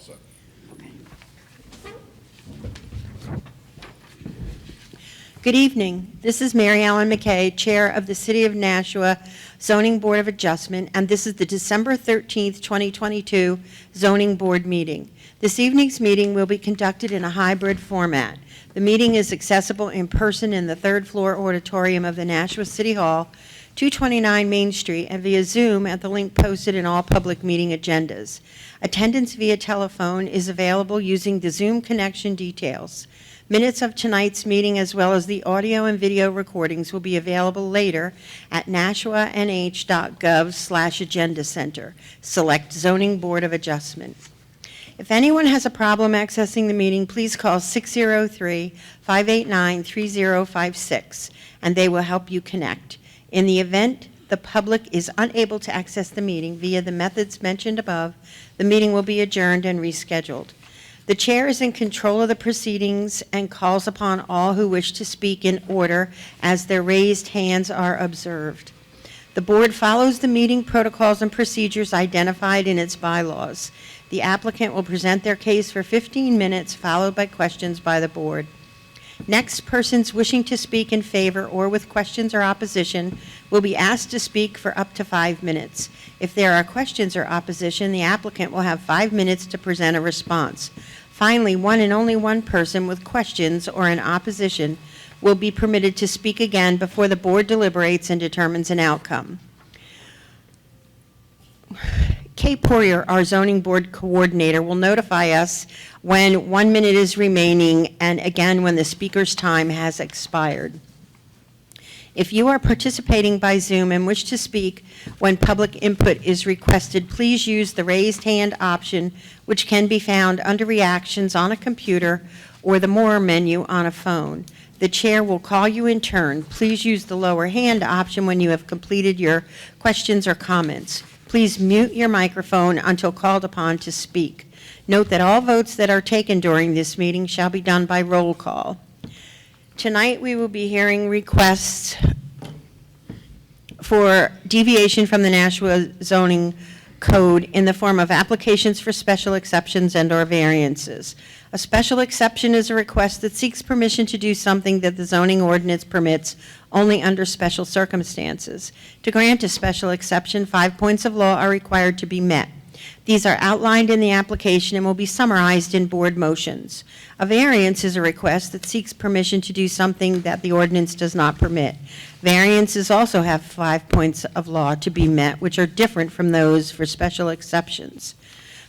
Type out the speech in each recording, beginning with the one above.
set. Good evening. This is Mary Ellen McKay, Chair of the City of Nashua Zoning Board of Adjustment, and this is the December 13th, 2022 Zoning Board meeting. This evening's meeting will be conducted in a hybrid format. The meeting is accessible in person in the third floor auditorium of the Nashua City Hall, 229 Main Street, and via Zoom at the link posted in all public meeting agendas. Attendance via telephone is available using the Zoom connection details. Minutes of tonight's meeting, as well as the audio and video recordings, will be available later at nashuanh.gov/agenda center. Select Zoning Board of Adjustment. If anyone has a problem accessing the meeting, please call 603-589-3056, and they will help you connect. In the event the public is unable to access the meeting via the methods mentioned above, the meeting will be adjourned and rescheduled. The chair is in control of the proceedings and calls upon all who wish to speak in order as their raised hands are observed. The board follows the meeting protocols and procedures identified in its bylaws. The applicant will present their case for 15 minutes, followed by questions by the board. Next, persons wishing to speak in favor or with questions or opposition will be asked to speak for up to 5 minutes. If there are questions or opposition, the applicant will have 5 minutes to present a response. Finally, one and only one person with questions or in opposition will be permitted to speak again before the board deliberates and determines an outcome. Kate Poirier, our zoning board coordinator, will notify us when 1 minute is remaining and again when the speaker's time has expired. If you are participating by Zoom and wish to speak when public input is requested, please use the raised hand option, which can be found under Reactions on a computer or the More menu on a phone. The chair will call you in turn. Please use the lower hand option when you have completed your questions or comments. Please mute your microphone until called upon to speak. Note that all votes that are taken during this meeting shall be done by roll call. Tonight we will be hearing requests for deviation from the Nashua zoning code in the form of applications for special exceptions and/or variances. A special exception is a request that seeks permission to do something that the zoning ordinance permits only under special circumstances. To grant a special exception, 5 points of law are required to be met. These are outlined in the application and will be summarized in board motions. A variance is a request that seeks permission to do something that the ordinance does not permit. Variances also have 5 points of law to be met, which are different from those for special exceptions.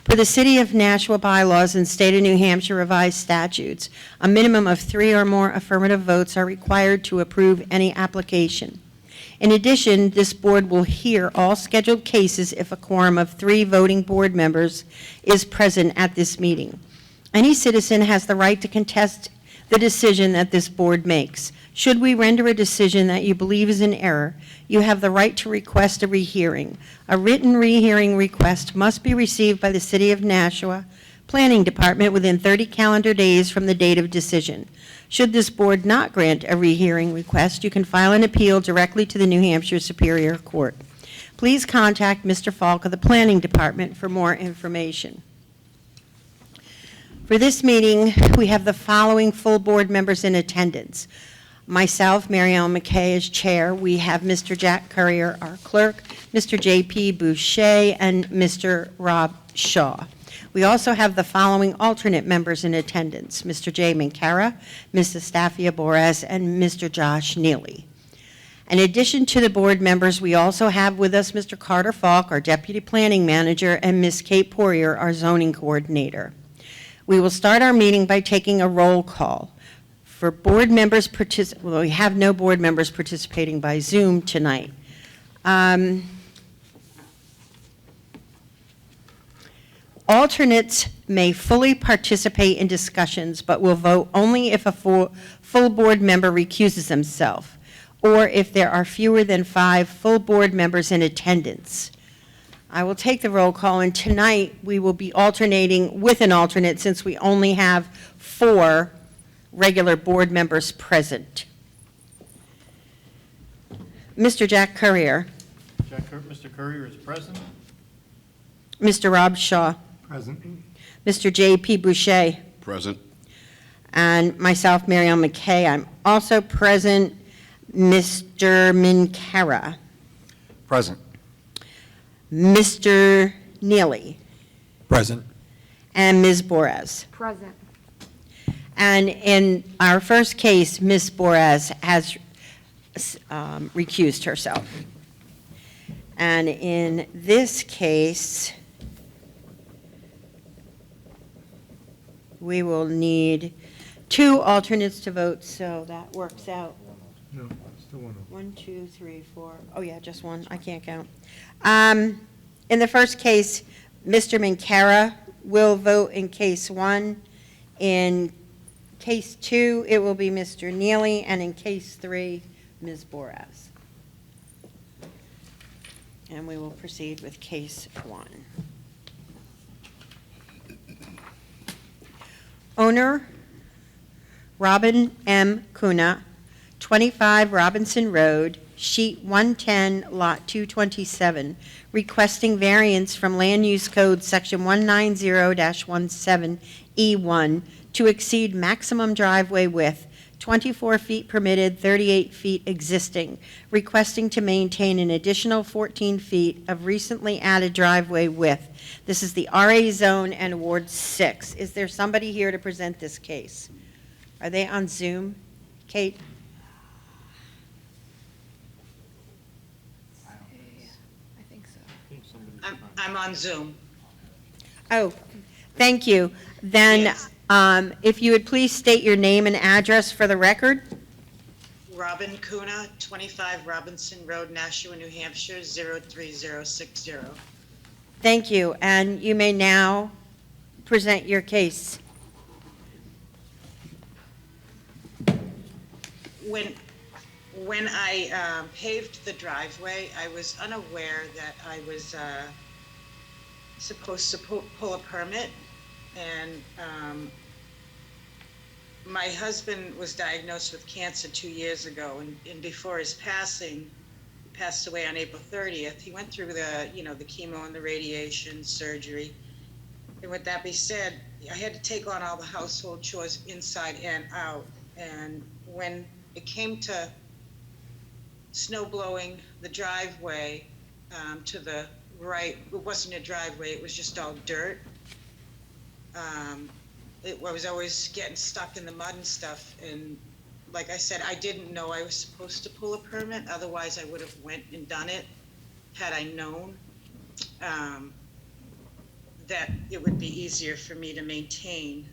For the City of Nashua bylaws and State of New Hampshire revised statutes, a minimum of 3 or more affirmative votes are required to approve any application. In addition, this board will hear all scheduled cases if a quorum of 3 voting board members is present at this meeting. Any citizen has the right to contest the decision that this board makes. Should we render a decision that you believe is in error, you have the right to request a rehearing. A written rehearing request must be received by the City of Nashua Planning Department within 30 calendar days from the date of decision. Should this board not grant a rehearing request, you can file an appeal directly to the New Hampshire Superior Court. Please contact Mr. Falk of the Planning Department for more information. For this meeting, we have the following full board members in attendance. Myself, Mary Ellen McKay, as chair. We have Mr. Jack Currier, our clerk, Mr. J.P. Boucher, and Mr. Rob Shaw. We also have the following alternate members in attendance: Mr. Jay Mancara, Ms. Estafia Borez, and Mr. Josh Neely. In addition to the board members, we also have with us Mr. Carter Falk, our deputy planning manager, and Ms. Kate Poirier, our zoning coordinator. We will start our meeting by taking a roll call. For board members, well, we have no board members participating by Zoom tonight. Alternates may fully participate in discussions, but will vote only if a full board member recuses himself, or if there are fewer than 5 full board members in attendance. I will take the roll call, and tonight we will be alternating with an alternate since we only have 4 regular board members present. Mr. Jack Currier. Mr. Currier is present. Mr. Rob Shaw. Present. Mr. J.P. Boucher, Present. and myself, Mary Ellen McKay. I'm also present. Mr. Minkara, Present. Mr. Neely, Present. and Ms. Borez. Present. And in our first case, Ms. Borez has recused herself. And in this case, we will need 2 alternates to vote, so that works out. No, still one. 1, 2, 3, 4. Oh, yeah, just one. I can't count. In the first case, Mr. Minkara will vote in case 1. In case 2, it will be Mr. Neely, and in case 3, Ms. Borez. And we will proceed with case 1. Owner, Robin M. Kuna, 25 Robinson Road, sheet 110, lot 227, requesting variance from Land Use Code Section 190-17E1 to exceed maximum driveway width, 24 feet permitted, 38 feet existing, requesting to maintain an additional 14 feet of recently added driveway width. This is the RA zone and Ward 6. Is there somebody here to present this case? Are they on Zoom? Kate? I think so. I'm on Zoom. Oh, thank you. Then, Yes. if you would please state your name and address for the record. Robin Kuna, 25 Robinson Road, Nashua, New Hampshire, 03060. Thank you, and you may now present your case. When I paved the driveway, I was unaware that I was supposed to pull a permit, and my husband was diagnosed with cancer 2 years ago, and before his passing, he passed away on April 30th. He went through the chemo and the radiation, surgery. And with that being said, I had to take on all the household chores inside and out. And when it came to snow blowing the driveway to the right, it wasn't a driveway, it was just all dirt. I was always getting stuck in the mud and stuff, and like I said, I didn't know I was supposed to pull a permit, otherwise I would have went and done it had I known that it would be easier for me to maintain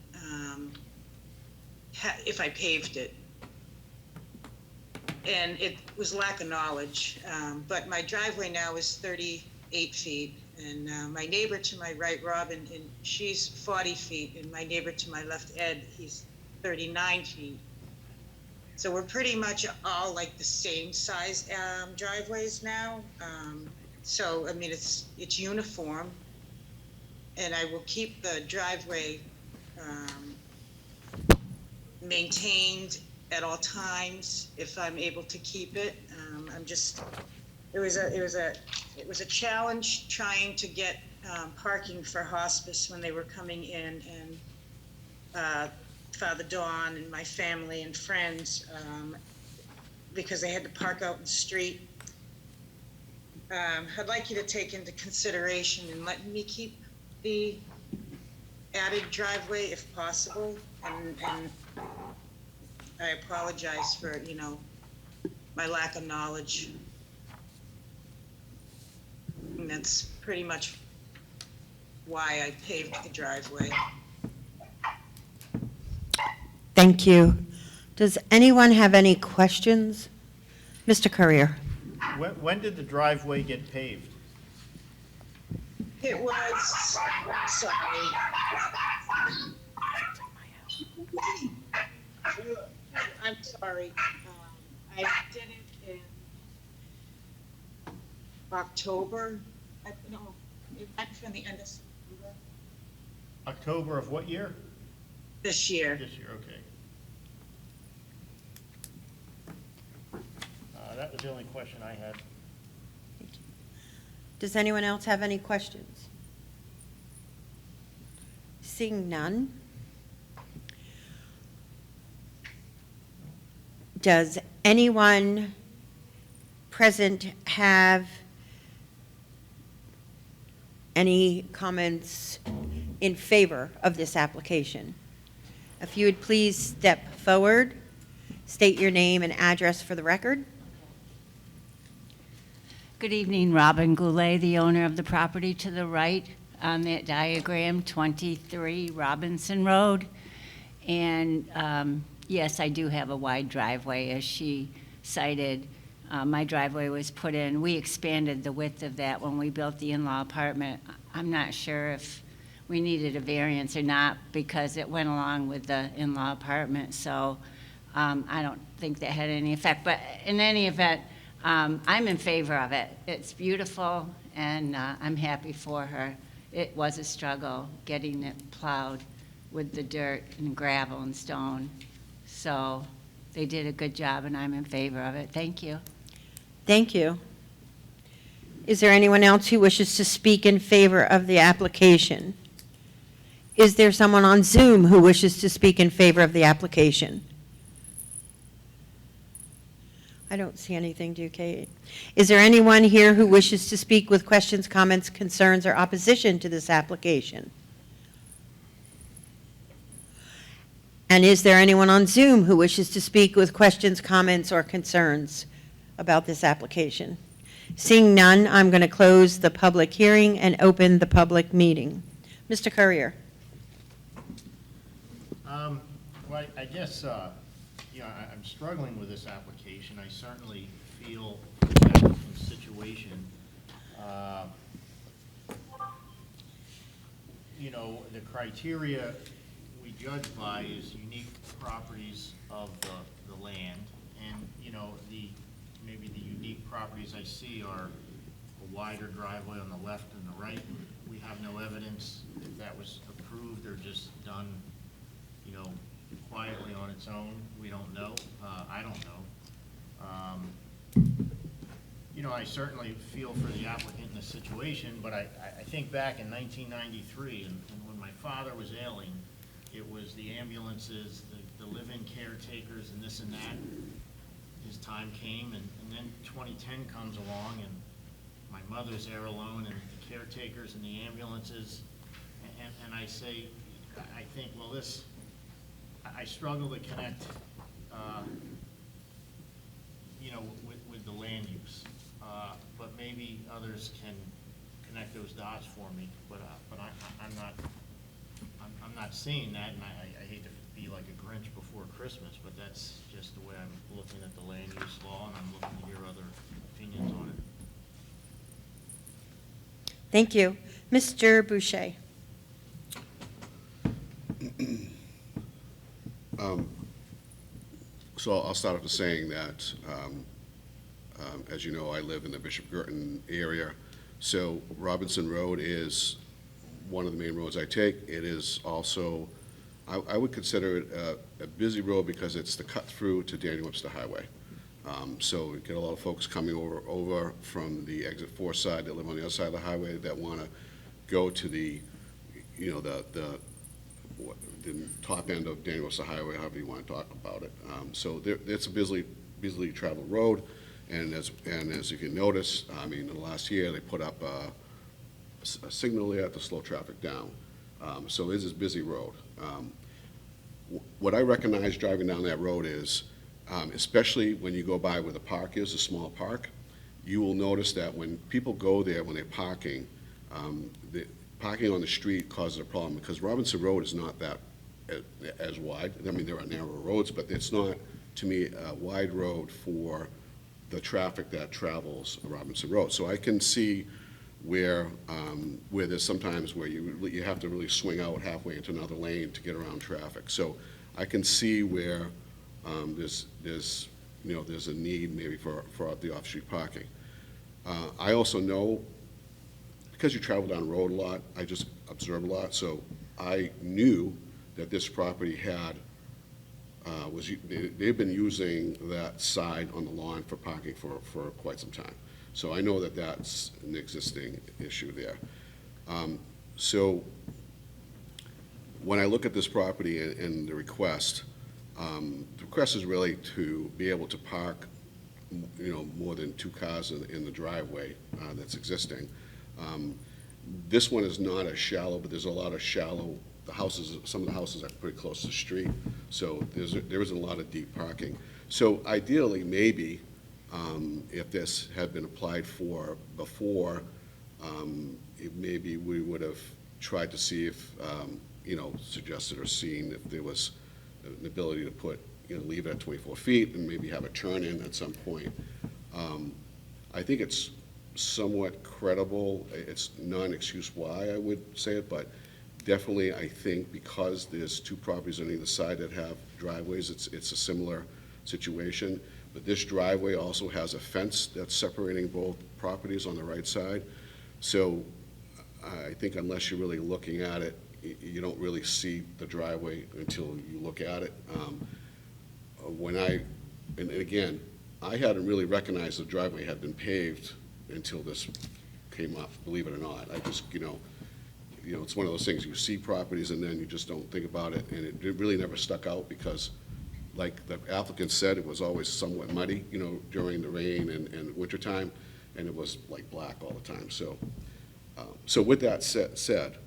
if I paved it. And it was lack of knowledge, but my driveway now is 38 feet, and my neighbor to my right, Robin, and she's 40 feet, and my neighbor to my left, Ed, he's 39 feet. So we're pretty much all like the same size driveways now. So, I mean, it's uniform, and I will keep the driveway maintained at all times if I'm able to keep it. It was a challenge trying to get parking for hospice when they were coming in, and Father Don and my family and friends, because they had to park out in the street. I'd like you to take into consideration and let me keep the added driveway if possible, and I apologize for, my lack of knowledge. And that's pretty much why I paved the driveway. Thank you. Does anyone have any questions? Mr. Courier? When did the driveway get paved? It was, sorry. I'm sorry. I did it in October. No, it went from the end of September October of what year? this year. This year, okay. That was the only question I had. Does anyone else have any questions? Seeing none. Does anyone present have any comments in favor of this application? If you would please step forward, state your name and address for the record. Good evening, Robin Goulet, the owner of the property to the right on that diagram, 23 Robinson Road. And yes, I do have a wide driveway, as she cited. My driveway was put in, we expanded the width of that when we built the in-law apartment. I'm not sure if we needed a variance or not because it went along with the in-law apartment. So I don't think that had any effect. But in any event, I'm in favor of it. It's beautiful, and I'm happy for her. It was a struggle getting it plowed with the dirt and gravel and stone. So they did a good job, and I'm in favor of it. Thank you. Thank you. Is there anyone else who wishes to speak in favor of the application? Is there someone on Zoom who wishes to speak in favor of the application? I don't see anything, do you, Kate? Is there anyone here who wishes to speak with questions, comments, concerns, or opposition to this application? And is there anyone on Zoom who wishes to speak with questions, comments, or concerns about this application? Seeing none, I'm going to close the public hearing and open the public meeting. Mr. Courier. Well, I guess, I'm struggling with this application. I certainly feel the applicant's situation. The criteria we judge by is unique properties of the land. And, maybe the unique properties I see are a wider driveway on the left and the right. We have no evidence if that was approved or just done, quietly on its own. We don't know. I don't know. I certainly feel for the applicant in this situation, but I think back in 1993, and when my father was ailing, it was the ambulances, the live-in caretakers, and this and that. His time came, and then 2010 comes along, and my mother's there alone, and the caretakers and the ambulances, and I think, well, I struggle to connect, with the land use. But maybe others can connect those dots for me. But I'm not seeing that, and I hate to be like a Grinch before Christmas, but that's just the way I'm looking at the land use law, and I'm looking to hear other opinions on it. Thank you. Mr. Boucher. So I'll start off with saying that, as you know, I live in the Bishop Girton area. So Robinson Road is one of the main roads I take. It is also, I would consider it a busy road because it's the cut through to Daniel Webster Highway. So we get a lot of folks coming over from the exit 4 side that live on the other side of the highway that want to go to the top end of Daniel Webster Highway, however you want to talk about it. So it's a busily traveled road, and as you can notice, in the last year they put up a signal there to slow traffic down. So it is a busy road. What I recognize driving down that road is, especially when you go by where the park is, a small park, you will notice that when people go there, when they're parking, the parking on the street causes a problem because Robinson Road is not that as wide. There are narrow roads, but it's not, to me, a wide road for the traffic that travels Robinson Road. So I can see where there's sometimes where you have to really swing out halfway into another lane to get around traffic. So I can see where there's a need maybe for the off-street parking. I also know, because you travel down the road a lot, I just observe a lot, so I knew that this property had, they've been using that side on the lawn for parking for quite some time. So I know that that's an existing issue there. So when I look at this property and the request is really to be able to park, more than 2 cars in the driveway that's existing. This one is not as shallow, but there's a lot of shallow, some of the houses are pretty close to the street, so there isn't a lot of deep parking. So ideally, maybe, if this had been applied for before, maybe we would have tried to see if, suggested or seen if there was an ability to put, leave it at 24 feet and maybe have a turn-in at some point. I think it's somewhat credible. It's not an excuse why I would say it, but definitely I think because there's 2 properties on either side that have driveways, it's a similar situation. But this driveway also has a fence that's separating both properties on the right side. So I think unless you're really looking at it, you don't really see the driveway until you look at it. And again, I hadn't really recognized the driveway had been paved until this came up, believe it or not. I just, it's one of those things, you see properties and then you just don't think about it, and it really never stuck out because, like the applicant said, it was always somewhat muddy, during the rain and wintertime, and it was like black all the time. So, so with that said,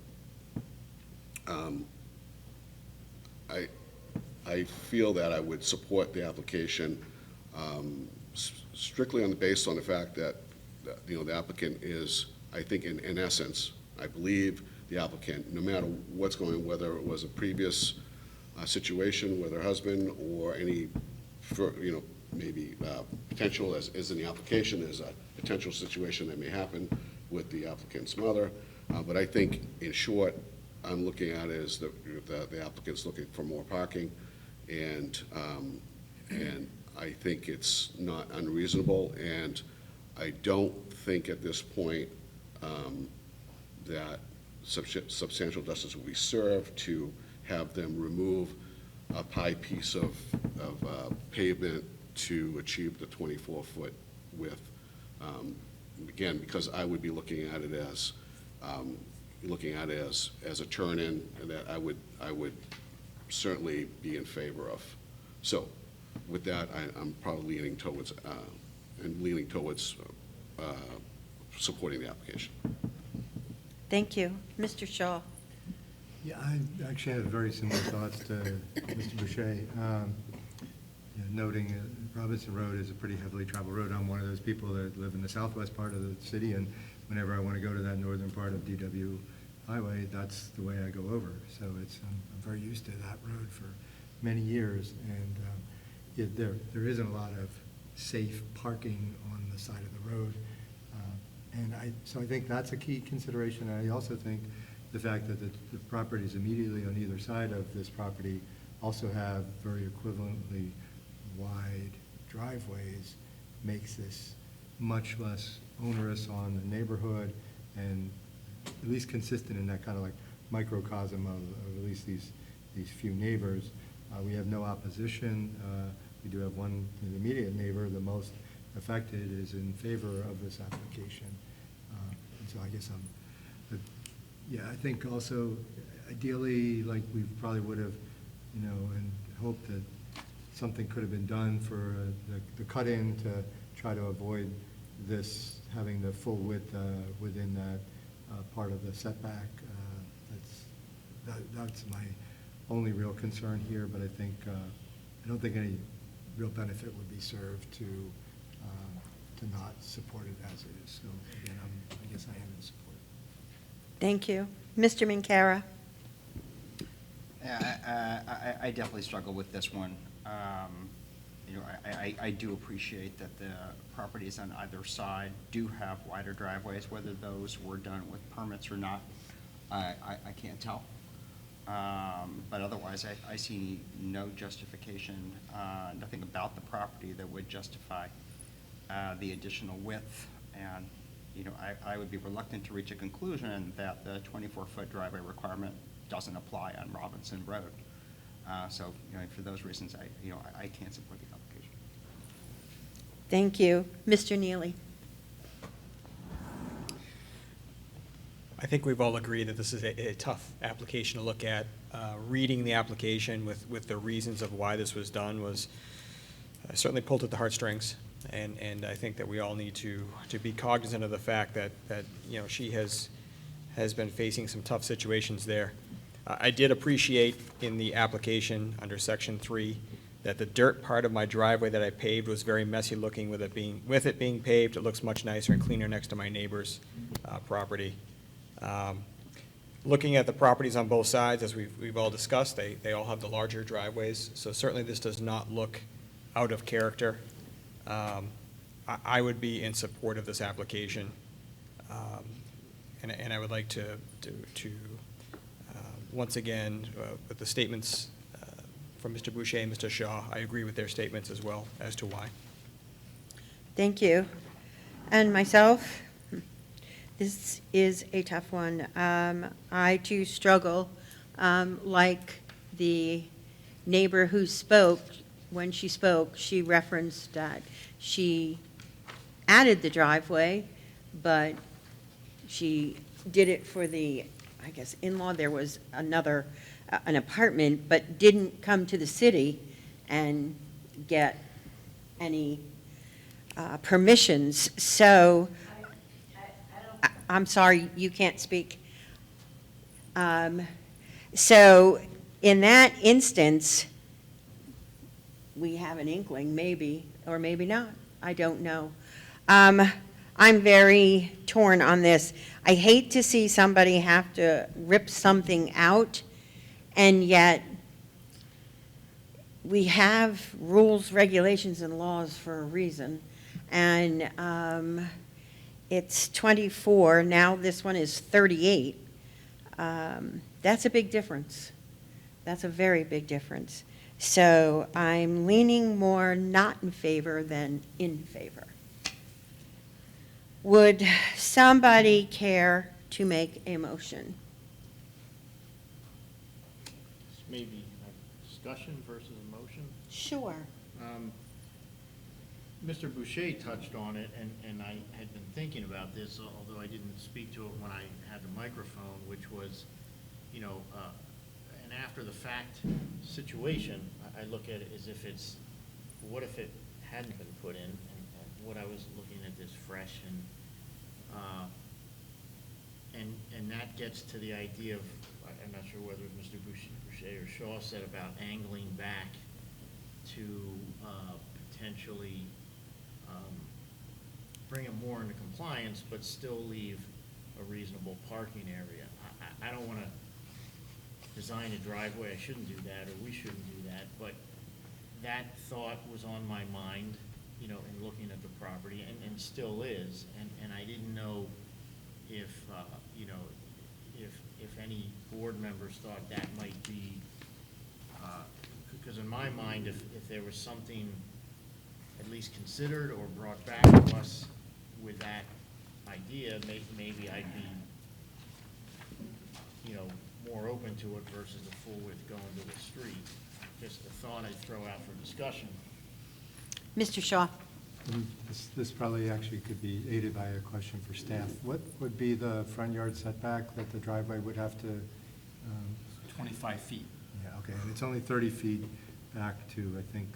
I feel that I would support the application strictly based on the fact that, the applicant is, I think in essence, I believe the applicant, no matter what's going, whether it was a previous situation with her husband or any, maybe potential, as in the application, there's a potential situation that may happen with the applicant's mother. But I think, in short, I'm looking at it as the applicant's looking for more parking, and I think it's not unreasonable, and I don't think at this point that substantial justice will be served to have them remove a high piece of pavement to achieve the 24-foot width. Again, because I would be looking at it as a turn-in, and that I would certainly be in favor of. So, with that, I'm probably leaning towards supporting the application. Thank you. Mr. Shaw? Yeah, I actually have very similar thoughts to Mr. Boucher. Noting Robinson Road is a pretty heavily traveled road. I'm one of those people that live in the southwest part of the city, and whenever I want to go to that northern part of DW Highway, that's the way I go over. So I'm very used to that road for many years, and there isn't a lot of safe parking on the side of the road. So I think that's a key consideration. I also think the fact that the properties immediately on either side of this property also have very equivalently wide driveways makes this much less onerous on the neighborhood and at least consistent in that kind of like microcosm of at least these few neighbors. We have no opposition. We do have one immediate neighbor. The most affected is in favor of this application. And so I guess I think also ideally, like we probably would have, and hoped that something could have been done for the cut-in to try to avoid this having the full width within that part of the setback. That's my only real concern here, but I don't think any real benefit would be served to not support it as it is. So again, I guess I am in support. Thank you. Mr. Minkara? I definitely struggle with this one. I do appreciate that the properties on either side do have wider driveways. Whether those were done with permits or not, I can't tell. But otherwise, I see no justification, nothing about the property that would justify the additional width. And, I would be reluctant to reach a conclusion that the 24-foot driveway requirement doesn't apply on Robinson Road. So, for those reasons, I can't support the application. Thank you. Mr. Neely? I think we've all agreed that this is a tough application to look at. Reading the application with the reasons of why this was done was certainly pulled at the heartstrings. And I think that we all need to be cognizant of the fact that you know, she has been facing some tough situations there. I did appreciate in the application under section 3 that the dirt part of my driveway that I paved was very messy looking. With it being paved, it looks much nicer and cleaner next to my neighbor's property. Looking at the properties on both sides, as we've all discussed, they all have the larger driveways, so certainly this does not look out of character. I would be in support of this application, and I would like to once again, with the statements from Mr. Boucher and Mr. Shaw, I agree with their statements as well as to why. Thank you. And myself, this is a tough one. I too struggle, like the neighbor who spoke. When she spoke, she referenced that she added the driveway, but she did it for the, I guess, in-law. There was another, an apartment, but didn't come to the city and get any permissions. So, I'm sorry, you can't speak. So, in that instance, we have an inkling, maybe, or maybe not. I don't know. I'm very torn on this. I hate to see somebody have to rip something out, and yet we have rules, regulations, and laws for a reason. And it's 24, now this one is 38. That's a big difference. That's a very big difference. So I'm leaning more not in favor than in favor. Would somebody care to make a motion? Maybe a discussion versus a motion. Sure. Mr. Boucher touched on it, and I had been thinking about this, although I didn't speak to it when I had the microphone, which was, you know, an after-the-fact situation. I look at it as if it's, what if it hadn't been put in? And what I was looking at this fresh, and that gets to the idea of, I'm not sure whether Mr. Boucher or Shaw said about angling back to potentially bring them more into compliance, but still leave a reasonable parking area. I don't want to design a driveway, I shouldn't do that, or we shouldn't do that, but that thought was on my mind, you know, in looking at the property, and still is, and I didn't know if, you know, if any board members thought that might be, because in my mind, if there was something at least considered or brought back to us with that idea, maybe I'd be, you know, more open to it versus the full width going to the street. Just a thought I'd throw out for discussion. Mr. Shaw? This probably actually could be aided by a question for staff. What would be the front yard setback that the driveway would have to? 25 feet. Yeah, okay, and it's only 30 feet back to, I think,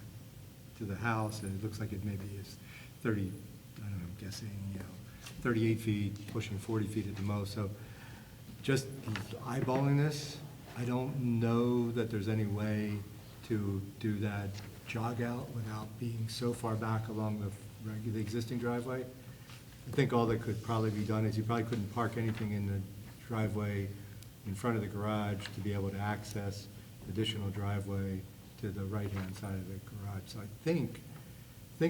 to the house, and it looks like it maybe is 30, I don't know, I'm guessing, you know, 38 feet, pushing 40 feet at the most. So just eyeballing this, I don't know that there's any way to do that jog out without being so far back along the existing driveway. I think all that could probably be done is you probably couldn't park anything in the driveway in front of the garage to be able to access additional driveway to the right-hand side of the garage. So I think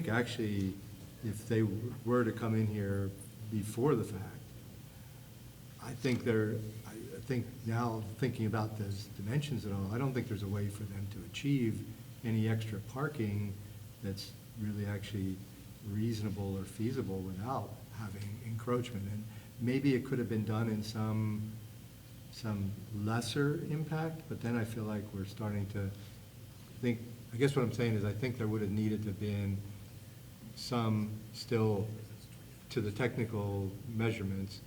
actually, if they were to come in here before the fact, I think now, thinking about those dimensions and all, I don't think there's a way for them to achieve any extra parking that's really actually reasonable or feasible without having encroachment. And maybe it could have been done in some lesser impact, but then I feel like we're starting to think, I guess what I'm saying is I think there would have needed to have been some still to the technical measurements,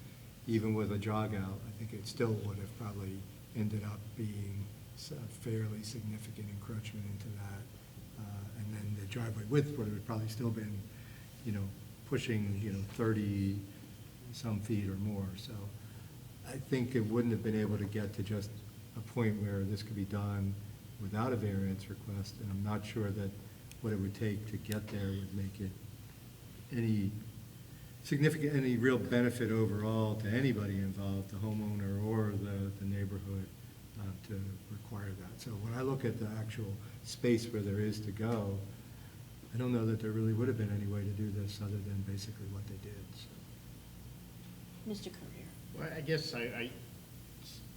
even with a jog out, I think it still would have probably ended up being a fairly significant encroachment into that. And then the driveway width would have probably still been, pushing, 30-some feet or more. So I think it wouldn't have been able to get to just a point where this could be done without a variance request, and I'm not sure that what it would take to get there would make it any significant, any real benefit overall to anybody involved, the homeowner or the neighborhood, to require that. So when I look at the actual space where there is to go, I don't know that there really would have been any way to do this other than basically what they did, so. Mr. Courier. Well, I guess I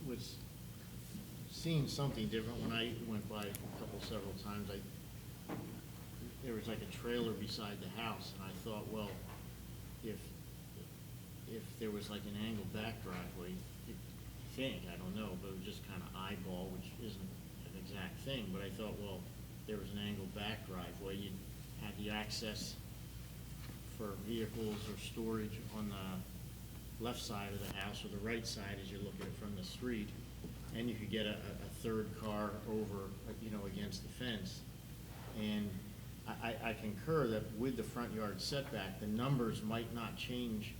was seeing something different when I went by several times. There was like a trailer beside the house, and I thought, well, if there was like an angled back driveway, I don't know, but it was just kind of eyeball, which isn't an exact thing, but I thought, well, there was an angled back driveway, you had the access for vehicles or storage on the left side of the house or the right side as you look at it from the street, and you could get a third car over, against the fence. And I concur that with the front yard setback, the numbers might not change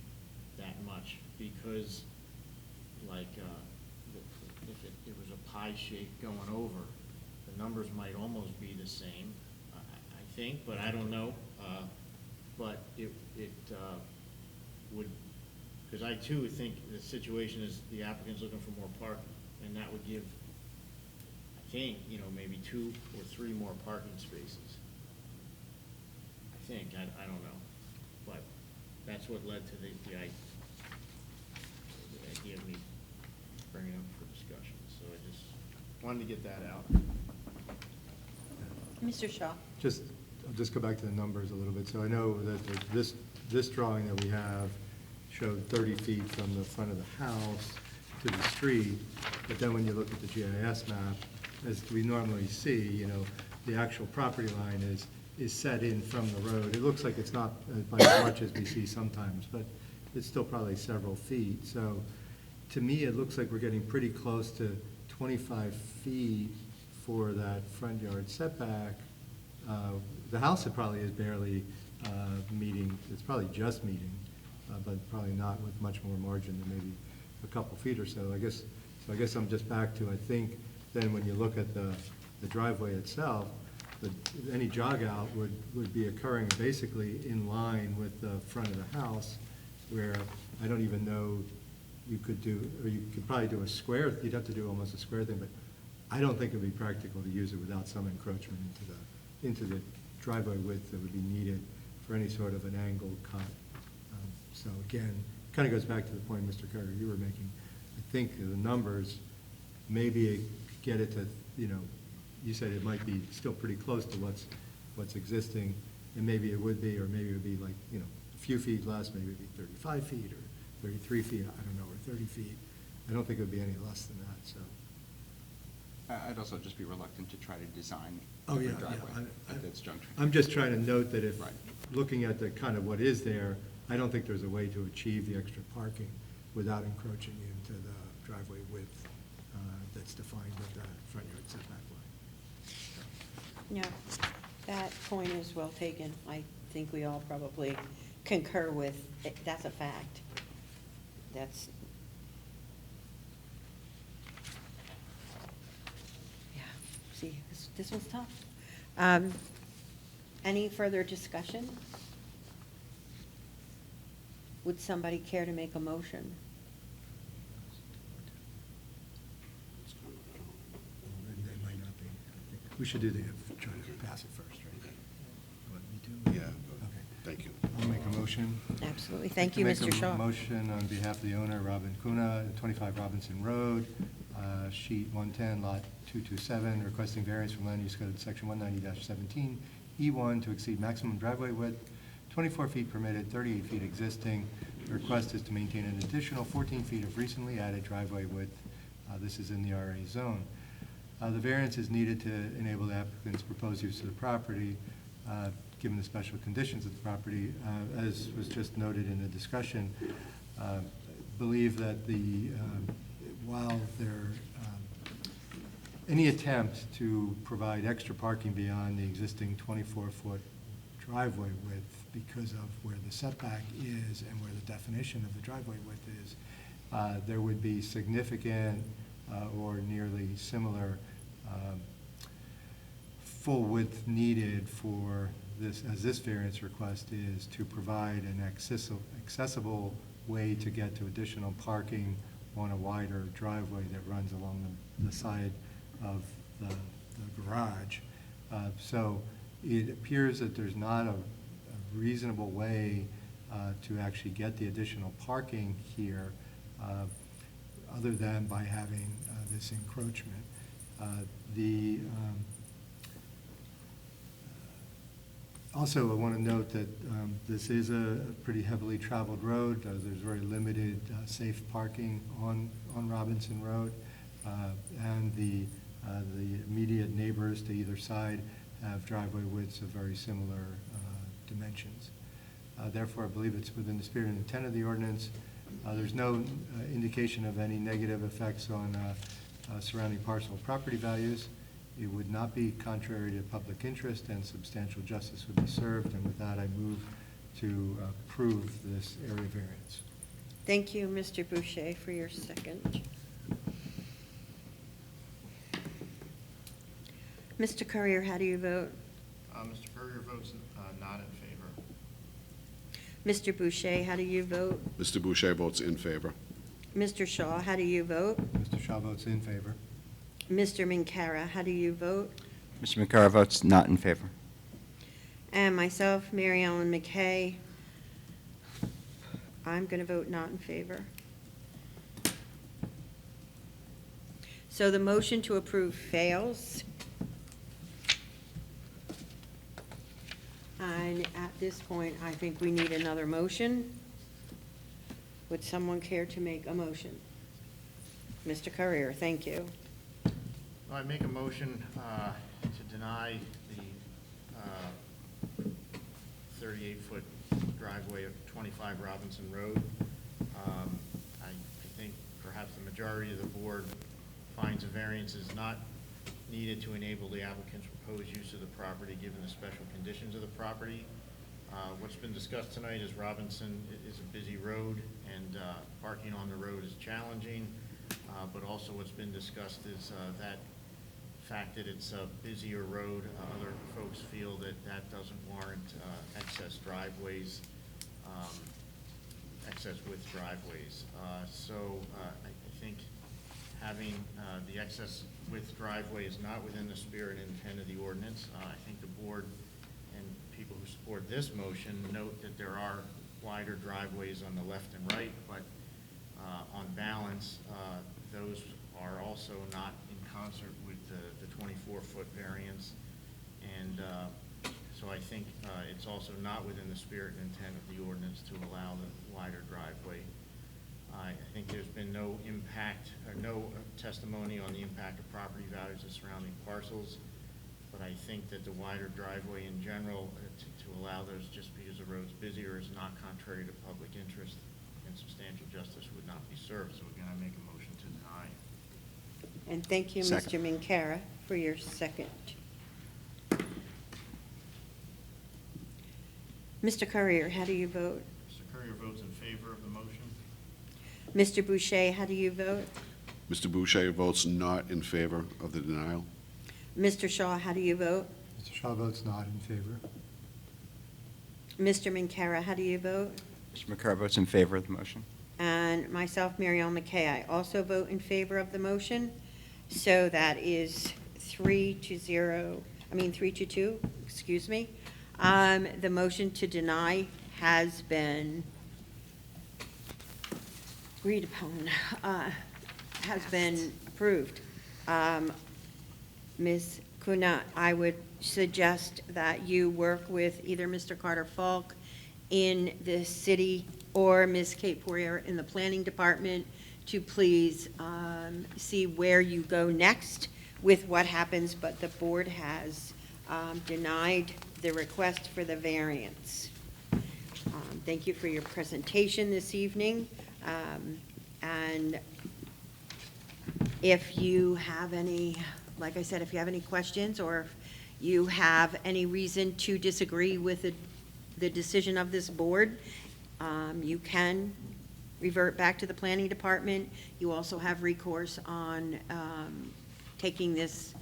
that much, because like, if it was a pie shape going over, the numbers might almost be the same, I think, but I don't know. But it would, because I too think the situation is the applicant's looking for more parking, and that would give, I think, maybe 2 or 3 more parking spaces. I think, I don't know, but that's what led to the idea of me bringing it up for discussion, so I just wanted to get that out. Mr. Shaw. I'll just go back to the numbers a little bit. So I know that this drawing that we have showed 30 feet from the front of the house to the street, but then when you look at the GIS map, as we normally see, the actual property line is set in from the road. It looks like it's not by as much as we see sometimes, but it's still probably several feet. So to me, it looks like we're getting pretty close to 25 feet for that front yard setback. The house, it probably is barely meeting, it's probably just meeting, but probably not with much more margin than maybe a couple feet or so. I guess I'm just back to, I think, then when you look at the driveway itself, any jog out would be occurring basically in line with the front of the house, where I don't even know you could do, or you could probably do a square, you'd have to do almost a square thing, but I don't think it'd be practical to use it without some encroachment into the driveway width that would be needed for any sort of an angled cut. So again, kind of goes back to the point, Mr. Carter, you were making. I think the numbers, maybe get it to, you said it might be still pretty close to what's existing, and maybe it would be, or maybe it would be like, a few feet less, maybe it'd be 35 feet or 33 feet, I don't know, or 30 feet. I don't think it would be any less than that, so. I'd also just be reluctant to try to design Oh, a yeah, driveway yeah. at this juncture. I'm just trying to note that if, Right. looking at the kind of what is there, I don't think there's a way to achieve the extra parking without encroaching into the driveway width that's defined with the front yard setback line. Yeah, that point is well taken. I think we all probably concur with, that's a fact. That's, yeah, see, this one's tough. Any further discussion? Would somebody care to make a motion? They might not be. We should try to pass it first, right? Want me to? Yeah, Okay. thank you. I'll make a motion. Absolutely. Thank you, Make Mr. a Shaw. motion on behalf of the owner, Robin Kuna, 25 Robinson Road, sheet 110, lot 227, requesting variance from Land Use Code Section 190-17, E1 to exceed maximum driveway width, 24 feet permitted, 38 feet existing. The request is to maintain an additional 14 feet of recently added driveway width. This is in the RA zone. The variance is needed to enable the applicant's proposed use of the property, given the special conditions of the property. As was just noted in the discussion, believe that while any attempt to provide extra parking beyond the existing 24-foot driveway width because of where the setback is and where the definition of the driveway width is, there would be significant or nearly similar full width needed for this, as this variance request is, to provide an accessible way to get to additional parking on a wider driveway that runs along the side of the garage. So it appears that there's not a reasonable way to actually get the additional parking here other than by having this encroachment. Also, I want to note that this is a pretty heavily traveled road. There's very limited safe parking on Robinson Road, and the immediate neighbors to either side have driveway widths of very similar dimensions. Therefore, I believe it's within the spirit and intent of the ordinance. There's no indication of any negative effects on surrounding parcel property values. It would not be contrary to public interest, and substantial justice would be served. And with that, I move to approve this area variance. Thank you, Mr. Boucher, for your second. Mr. Courier, how do you vote? Mr. Courier votes not in favor. Mr. Boucher, how do you vote? Mr. Boucher votes in favor. Mr. Shaw, how do you vote? Mr. Shaw votes in favor. Mr. Minkara, how do you vote? Mr. Minkara votes not in favor. And myself, Mary Ellen McKay, I'm going to vote not in favor. So the motion to approve fails. And at this point, I think we need another motion. Would someone care to make a motion? Mr. Courier, thank you. I make a motion to deny the 38-foot driveway of 25 Robinson Road. I think perhaps the majority of the board finds a variance is not needed to enable the applicant's proposed use of the property given the special conditions of the property. What's been discussed tonight is Robinson is a busy road, and parking on the road is challenging. But also what's been discussed is that fact that it's a busier road. Other folks feel that that doesn't warrant excess driveways, excess width driveways. So I think having the excess width driveway is not within the spirit and intent of the ordinance. I think the board and people who support this motion note that there are wider driveways on the left and right, but on balance, those are also not in concert with the 24-foot variance. And so I think it's also not within the spirit and intent of the ordinance to allow the wider driveway. I think there's been no impact, or no testimony on the impact of property values of surrounding parcels, but I think that the wider driveway in general, to allow those just because the road's busier, is not contrary to public interest, and substantial justice would not be served. So again, I make a motion to deny. And thank you, Second. Mr. Minkara, for your second. Mr. Courier, how do you vote? Mr. Courier votes in favor of the motion. Mr. Boucher, how do you vote? Mr. Boucher votes not in favor of the denial. Mr. Shaw, how do you vote? Mr. Shaw votes not in favor. Mr. Minkara, how do you vote? Mr. Minkara votes in favor of the motion. And myself, Mary Ellen McKay, I also vote in favor of the motion. So that is 3-2, excuse me. The motion to deny has been agreed upon, has been approved. Ms. Kuna, I would suggest that you work with either Mr. Carter Falk in the city or Ms. Kate Poirier in the planning department to please see where you go next with what happens, but the board has denied the request for the variance. Thank you for your presentation this evening. And if you have any, like I said, if you have any questions or if you have any reason to disagree with the decision of this board, you can revert back to the planning department. You also have recourse on taking this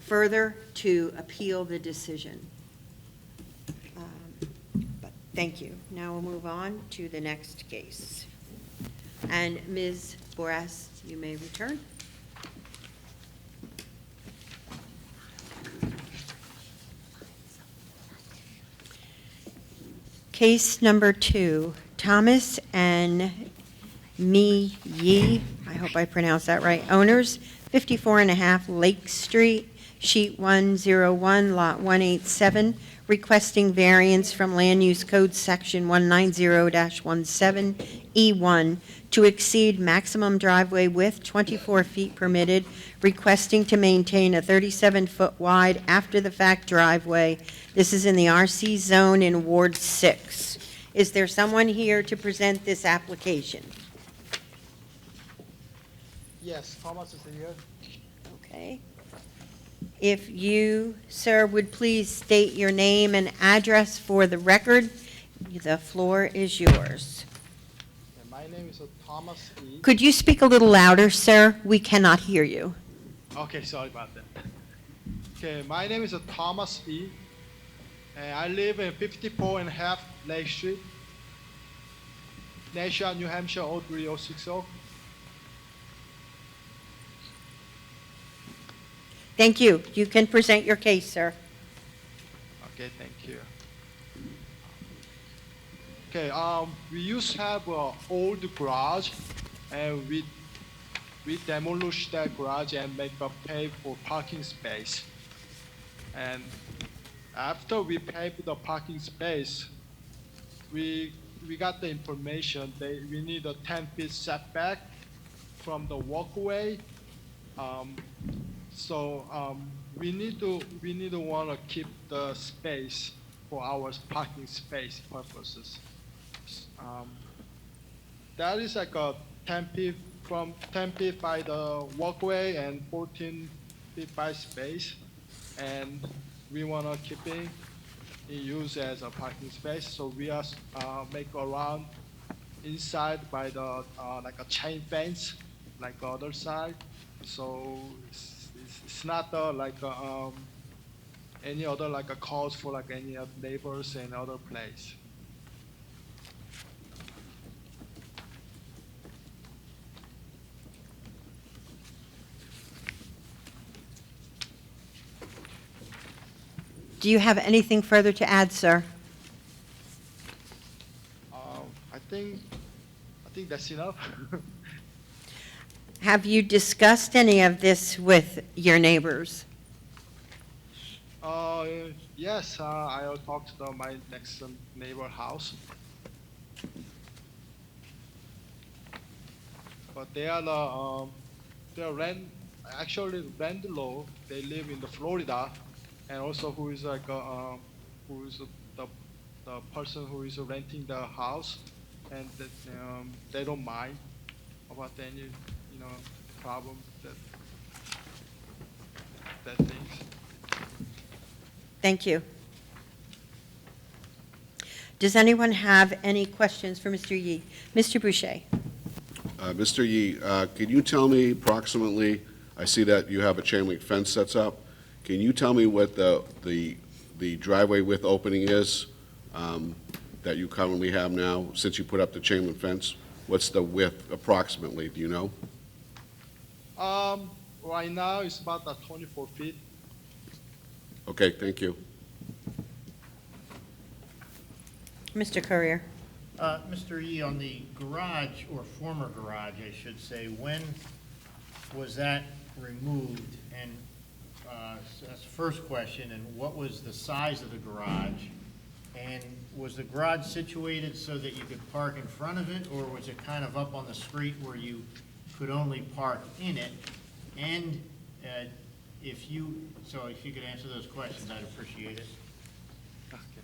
further to appeal the decision. But thank you. Now we'll move on to the next case. And Ms. Boras, you may return. Case number 2, Thomas and Mi Yi, I hope I pronounced that right, owners, 54.5 Lake Street, sheet 101, lot 187, requesting variance from Land Use Code Section 190-17E1 to exceed maximum driveway width 24 feet permitted, requesting to maintain a 37-foot wide after-the-fact driveway. This is in the RC zone in Ward 6. Is there someone here to present this application? Yes, Thomas is here. Okay. If you, sir, would please state your name and address for the record, the floor is yours. And my name is Thomas E. Could you speak a little louder, sir? We cannot hear you. Okay, sorry about that. Okay, my name is Thomas E. And I live in 54.5 Lake Street, Nashua, New Hampshire 03060. Thank you. You can present your case, sir. Okay, thank you. Okay, we used to have an old garage, and we demolished that garage and make a pay for parking space. And after we paid for the parking space, we got the information that we need a 10-feet setback from the walkway. We need to want to keep the space for our parking space purposes. That is like a 10 feet by the walkway and 14 feet by space, and we want to keep it in use as a parking space. So we are make around inside by the like a chain fence, like the other side. So it's not like any other like a cause for like any other neighbors and other place. Do you have anything further to add, sir? I think that's enough. Have you discussed any of this with your neighbors? Yes, I'll talk to my next neighbor house. But they are rent low. They live in the Florida, and also who is like who is the person who is renting the house, and that they don't mind about any problem that things. Thank you. Does anyone have any questions for Mr. Yi? Mr. Boucher? Mr. Yi, can you tell me approximately, I see that you have a chain link fence that's up. Can you tell me what the driveway width opening is that you currently have now, since you put up the chain link fence? What's the width approximately, do you know? Right now it's about 24 feet. Okay, thank you. Mr. Courier? Mr. Yee, on the garage, or former garage, I should say, when was that removed? And so that's the first question, and what was the size of the garage? And was the garage situated so that you could park in front of it, or was it kind of up on the street where you could only park in it? And if you could answer those questions, I'd appreciate it. Okay.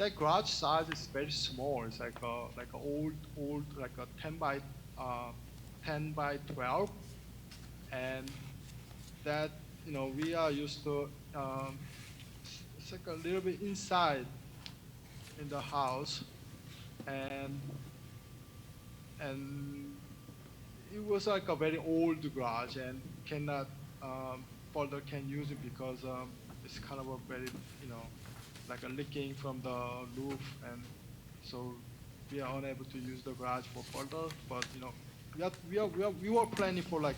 that garage size is very small. It's like a old, like a 10 by 12. And that, we are used to, it's like a little bit inside in the house. And it was like a very old garage and cannot, further can use it because it's kind of a very, like a leaking from the roof, and so we are unable to use the garage for further. But we were planning for like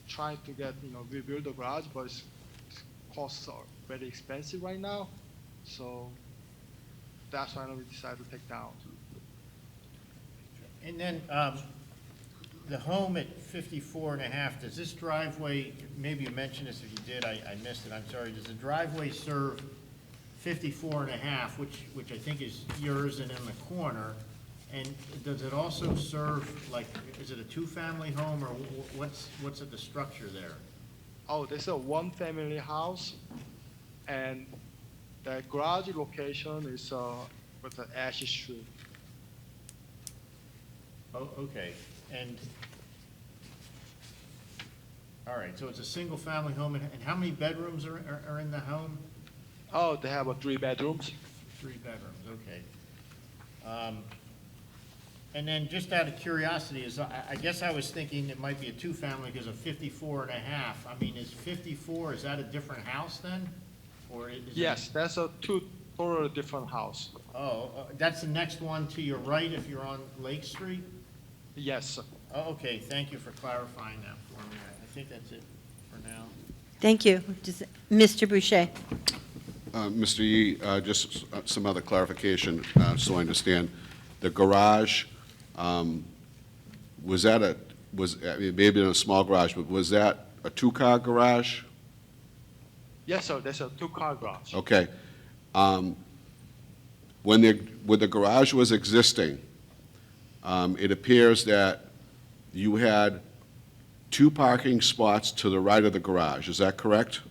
trying to get rebuild the garage, but it's costs are very expensive right now, so that's why we decided to take down. And then, the home at 54 and a half, does this driveway, maybe you mentioned this, if you did, I missed it, I'm sorry, does the driveway serve 54 and a half, which I think is yours and in the corner? And does it also serve, like, is it a two-family home, or what's at the structure there? Oh, there's a one-family house, and the garage location is with the Ash Street. Oh, okay, and, all right, so it's a single-family home, and how many bedrooms are in the home? Oh, they have 3 bedrooms. 3 bedrooms, okay. And then, just out of curiosity, I guess I was thinking it might be a two-family because of 54 and a half. I mean, is 54, is that a different house then? Or is it? Yes, that's a totally different house. Oh, that's the next one to your right if you're on Lake Street? Yes. Oh, okay, thank you for clarifying that for me. I think that's it for now. Thank you. Mr. Boucher? Mr. Yee, just some other clarification, so I understand. The garage, was that I mean, maybe in a small garage, but was that a two-car garage? Yes, sir, there's a 2-car garage. Okay. When the garage was existing, it appears that you had 2 parking spots to the right of the garage. Is that correct?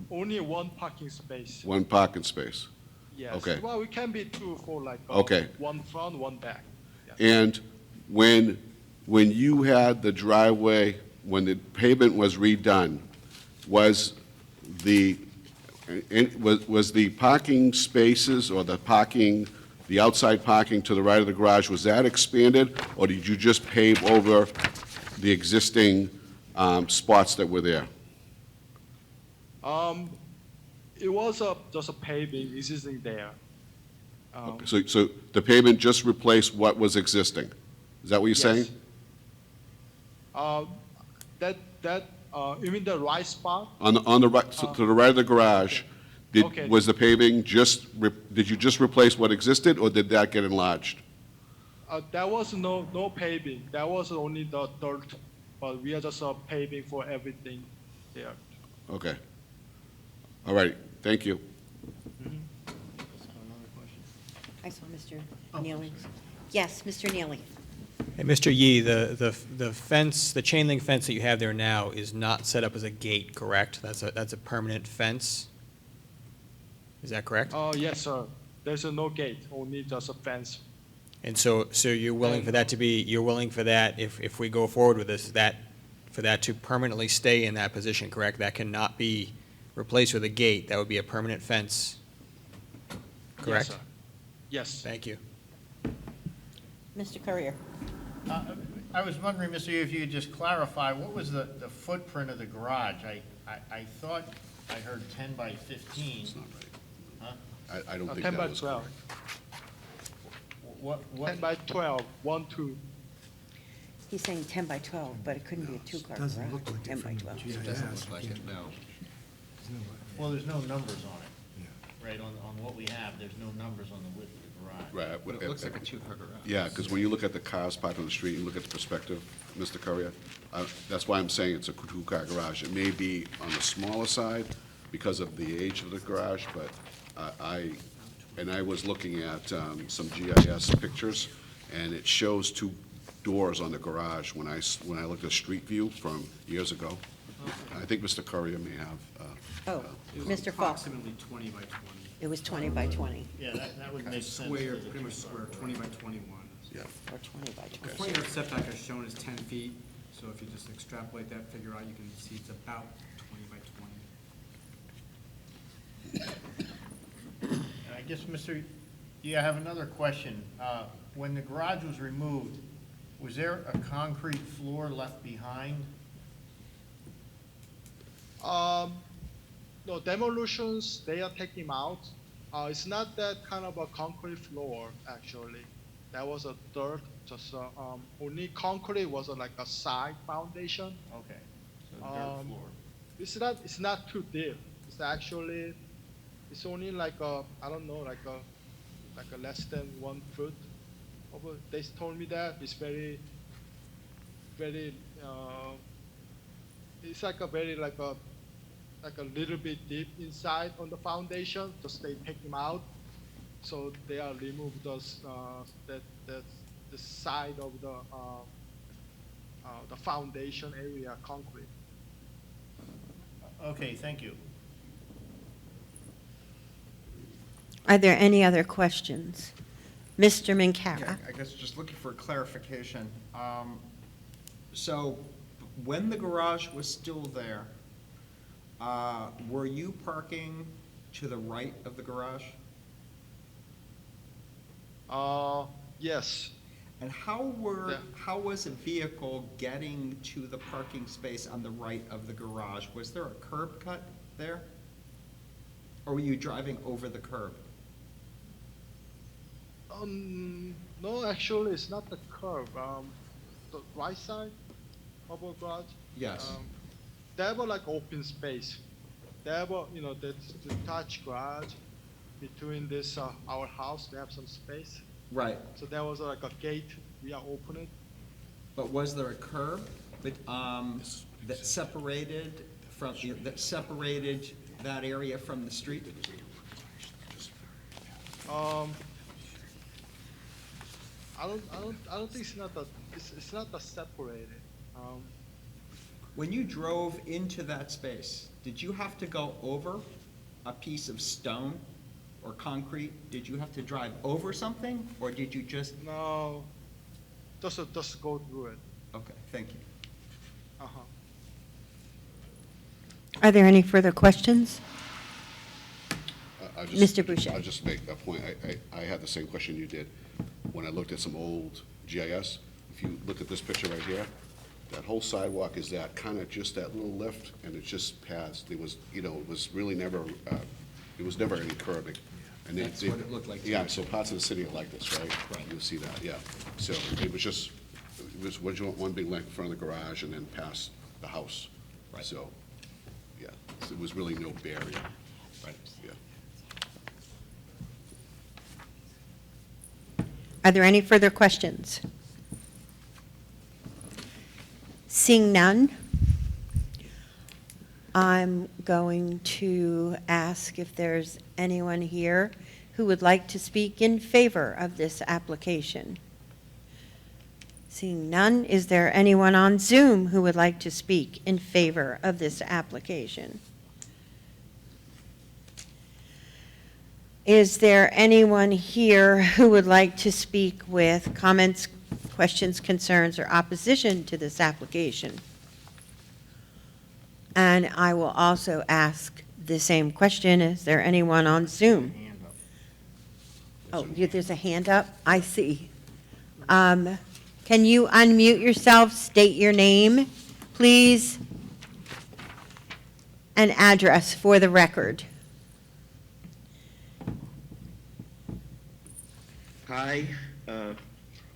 Only 1 parking space. 1 parking space. Yes. Okay. Well, we can be 2 for like Okay. 1 front, 1 back. Yes. And when you had the driveway, when the pavement was redone, was the parking spaces or the outside parking to the right of the garage, was that expanded, or did you just pave over the existing spots that were there? It was just a paving existing there. Okay, so the pavement just replaced what was existing? Is that what you're saying? You mean the right spot? On the right, to the right of the garage, Okay. was the paving did you just replace what existed, or did that get enlarged? There was no paving. There was only the dirt, but we are just paving for everything there. Okay. All right, thank you. I saw Mr. Neely. Yes, Mr. Neely. Hey, Mr. Yee, the fence, the chain link fence that you have there now is not set up as a gate, correct? That's a permanent fence? Is that correct? Yes, sir. There's no gate, only just a fence. And so you're willing for that to be, you're willing for that, if we go forward with this, for that to permanently stay in that position, correct? That cannot be replaced with a gate, that would be a permanent fence, correct? Yes, sir. Yes. Thank you. Mr. Courier? I was wondering, Mr. Yu, if you could just clarify, what was the footprint of the garage? I thought I heard 10 by 15. It's not right. Huh? I don't think 10 by that was 12. correct. What? 10 by 12, 1, 2. He's saying 10 by 12, but it couldn't be a 2-car garage. Doesn't look like 10 it by from 12. the GIS. Doesn't look like it, no. There's no way. Well, there's no numbers on it, Yeah. right? On what we have, there's no numbers on the width of the garage. Right. But it looks like a 2-car garage. Yeah, because when you look at the cars parked on the street, you look at the perspective, Mr. Courier, that's why I'm saying it's a 2-car garage. It may be on the smaller side because of the age of the garage, but I was looking at some GIS pictures, and it shows 2 doors on the garage when I looked at Street View from years ago. I think Mr. Courier may have. Oh, It was Mr. Falk. approximately 20 by 20. It was 20 by 20, Yeah, that would make sense. Square, to the pretty much two square, properties. 20 by 21. Yeah. or 20 by 20. The front yard setback as shown is 10 feet, so if you just extrapolate that figure out, you can see it's about 20 by 20. And I guess, I have another question. When the garage was removed, was there a concrete floor left behind? No, demolitions, they are taking out. It's not that kind of a concrete floor, actually. That was a dirt, just, only concrete was like a side foundation. Okay, so dirt floor. It's not too deep. It's actually, it's only like a, I don't know, like a less than 1 foot. They told me that it's very, it's like a very, like a little bit deep inside on the foundation, just they take them out. So they are remove those, the side of the foundation area concrete. Okay, thank you. Are there any other questions? Mr. Minkara? Yeah, I guess just looking for clarification. So when the garage was still there, were you parking to the right of the garage? Yes. And how was a vehicle getting to the parking space on the right of the garage? Was there a curb cut there? Or were you driving over the curb? No, actually, it's not the curb. The right side of the garage. Yes. They have a, like open space. They have a, the detached garage between this our house. They have some space. Right. So there was like a gate. We are opening. But was there a curb that separated that area from the street? I don't think it's not the separated. When you drove into that space, did you have to go over a piece of stone or concrete? Did you have to drive over something, or did you just? No, just go through it. Okay, thank you. Uh-huh. Are there any further questions? I'll just- Mr. Boucher. I'll just make a point. I had the same question you did. When I looked at some old GIS, if you look at this picture right here, that whole sidewalk is that kind of just that little lift, and it's just past. It was, it was really never, it was never any curbing. And That's what it looked like to Yeah, me. so parts of the city are like this, right? Right. You'll see that, yeah. So it was one big length in front of the garage and then past the house. Right. So, yeah, so it was really no barrier. Right. Yeah. Are there any further questions? Seeing none, I'm going to ask if there's anyone here who would like to speak in favor of this application. Seeing none, is there anyone on Zoom who would like to speak in favor of this application? Is there anyone here who would like to speak with comments, questions, concerns, or opposition to this application? And I will also ask the same question, is there anyone on Zoom? Hand up. Oh, there's a hand up? I see. Can you unmute yourself, state your name, please, and address for the record? Hi,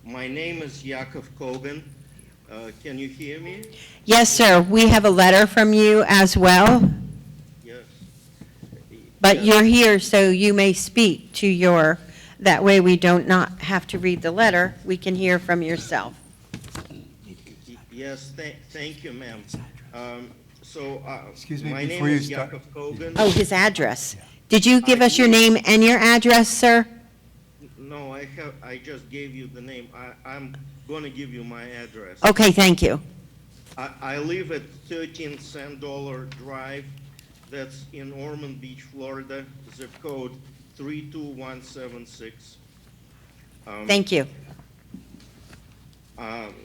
my name is Yakov Kogan. Can you hear me? Yes, sir. We have a letter from you as well, Yes. but you're here, so you may speak to your, that way we don't not have to read the letter. We can hear from yourself. Yes, thank you, ma'am. Excuse me, my name before you is start- Yakov Kogan. Oh, his address. Did you give us your name and your address, sir? No, I just gave you the name. I'm gonna give you my address. Okay, thank you. I live at 13 Sand Drive. That's in Ormond Beach, Florida, zip code 32176. Thank you.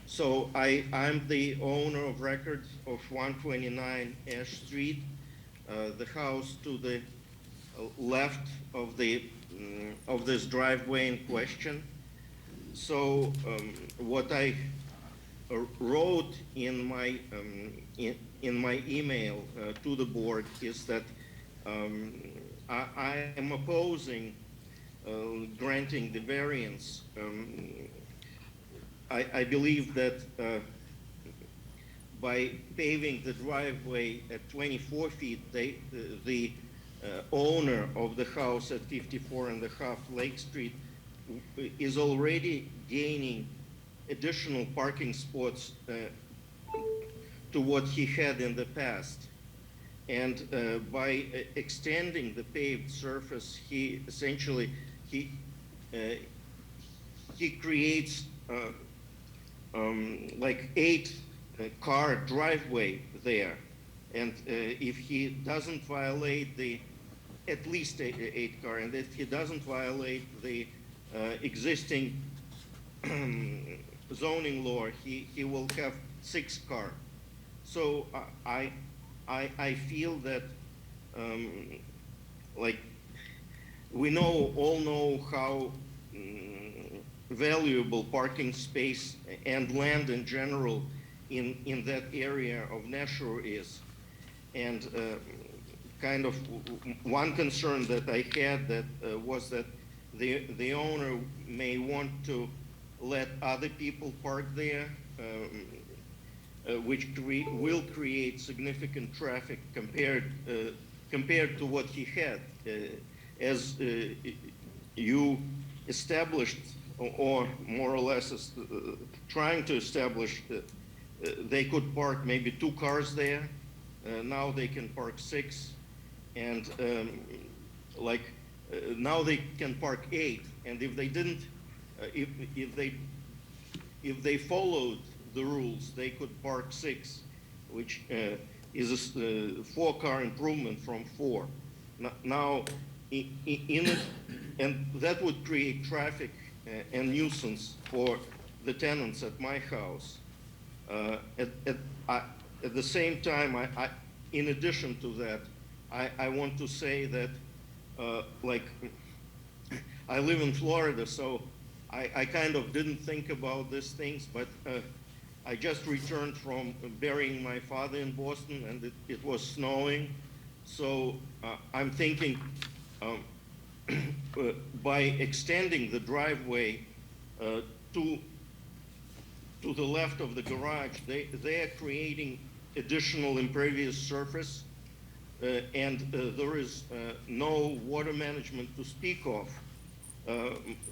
So I'm the owner of record of 129 Ash Street, the house to the left of this driveway in question. So what I wrote in my email to the board is that I am opposing granting the variance. I believe that by paving the driveway at 24 feet, the owner of the house at 54.5 Lake Street is already gaining additional parking spots to what he had in the past. And by extending the paved surface, he essentially, he creates like 8-car driveway there. And if he doesn't violate at least 8-car, and if he doesn't violate the existing zoning law, he will have 6-car. So I feel that like we all know how valuable parking space and land in general in that area of Nashua is. And kind of one concern that I had was that the owner may want to let other people park there, which will create significant traffic compared to what he had. As you established, or more or less trying to establish, they could park maybe 2 cars there. Now they can park 6, and now they can park 8. And if they didn't, if they followed the rules, they could park 6, which is a 4-car improvement from 4. Now, and that would create traffic and nuisance for the tenants at my house. At the same time, in addition to that, I want to say that, like, I live in Florida, so I kind of didn't think about these things, but I just returned from burying my father in Boston, and it was snowing. So I'm thinking by extending the driveway to the left of the garage, they are creating additional impervious surface, and there is no water management to speak of.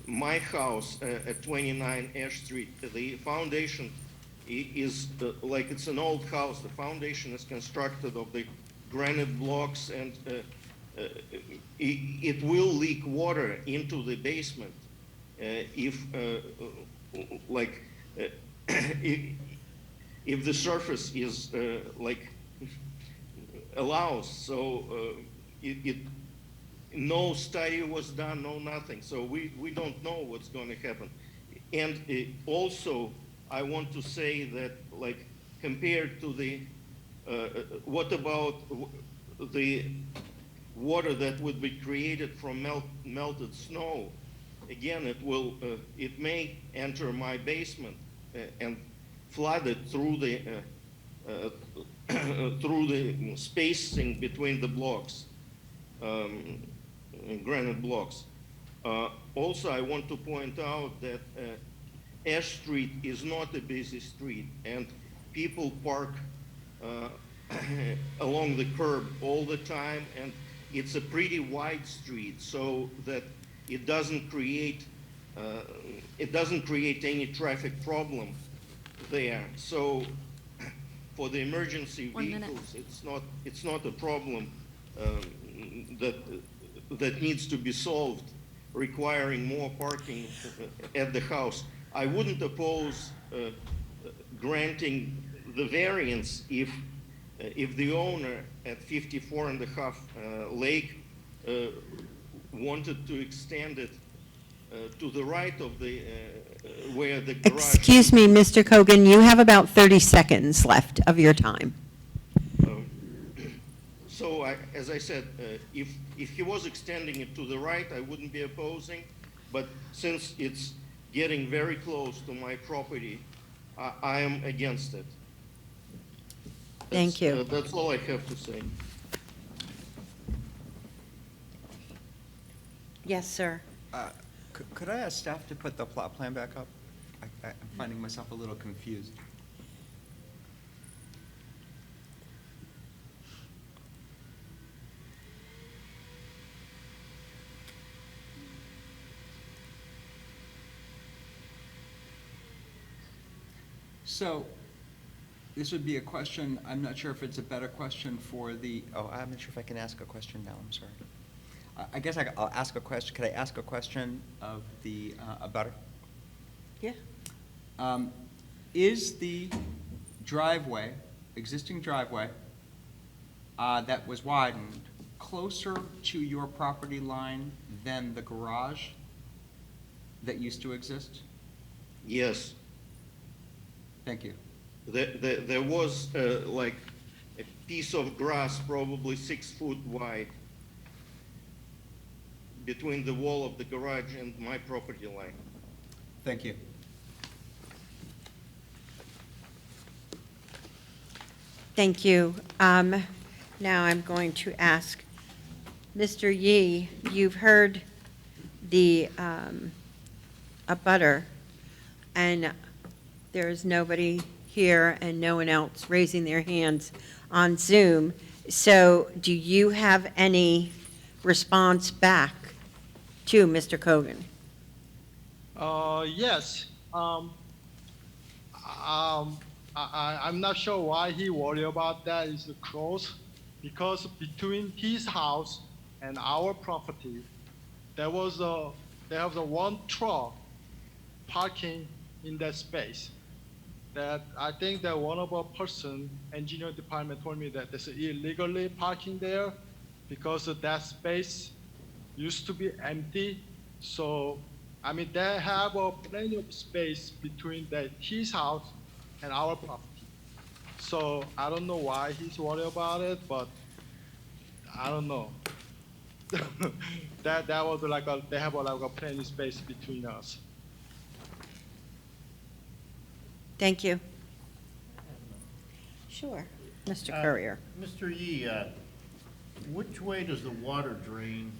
My house at 29 Ash Street, the foundation is like it's an old house. The foundation is constructed of the granite blocks, and it will leak water into the basement if the surface is like allows. So no study was done, no nothing. So we don't know what's going to happen. And also, I want to say that, like, compared to the, what about the water that would be created from melted snow? Again, it may enter my basement and flood it through the spacing between the blocks, granite blocks. Also, I want to point out that Ash Street is not a busy street, and people park along the curb all the time, and it's a pretty wide street, so that it doesn't create any traffic problem there. So for the emergency vehicles, it's not a problem that needs to be solved, requiring more parking at the house. I wouldn't oppose granting the variance if the owner at 54 and a half Lake wanted to extend it to the right of the, where the garage. Excuse me, Mr. Kogan, you have about 30 seconds left of your time. So, as I said, if he was extending it to the right, I wouldn't be opposing, but since it's getting very close to my property, I am against it. Thank you. That's all I have to say. Yes, sir. Could I ask staff to put the plot plan back up? I'm finding myself a little confused. So, this would be a question, I'm not sure if it's a better question for the, oh, I'm not sure if I can ask a question now, I'm sorry. I guess I'll ask a question, could I ask a question of the abutter? Yeah. Is the driveway, existing driveway, that was widened, closer to your property line than the garage that used to exist? Yes. Thank you. There was like a piece of grass, probably 6 foot wide, between the wall of the garage and my property line. Thank you. Thank you. Now I'm going to ask, Mr. Yee, you've heard the abutter, and there is nobody here and no one else raising their hands on Zoom. So do you have any response back to Mr. Kogan? Yes. I'm not sure why he worried about that. It's close, because between his house and our property, there was a one truck parking in that space. That I think that one of our person, engineer department told me that there's illegally parking there because of that space used to be empty. So, I mean, they have plenty of space between his house and our property. So I don't know why he's worried about it, but I don't know. that was they have a plenty of space between us. Thank you. Sure. Mr. Courier. Mr. Yee, which way does the water drain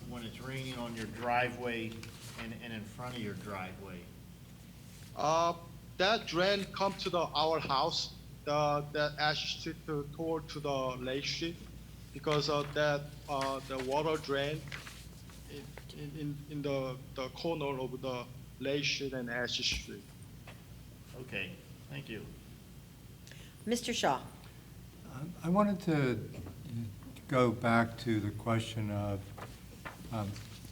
when it's raining on your driveway and in front of your driveway? That drain comes to our house, the Ash Street toward to the Lake Street, because of that the water drain in the corner of the Lake Street and Ash Street. Okay, thank you. Mr. Shaw. I wanted to go back to the question of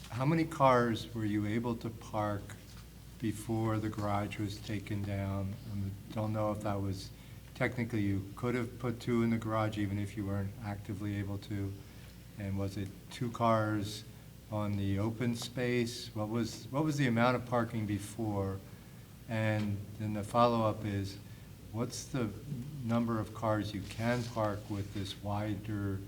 how many cars were you able to park before the garage was taken down? I don't know if that was, technically you could have put 2 in the garage even if you weren't actively able to. And was it 2 cars on the open space? What was the amount of parking before? And then the follow-up is, what's the number of cars you can park with this wider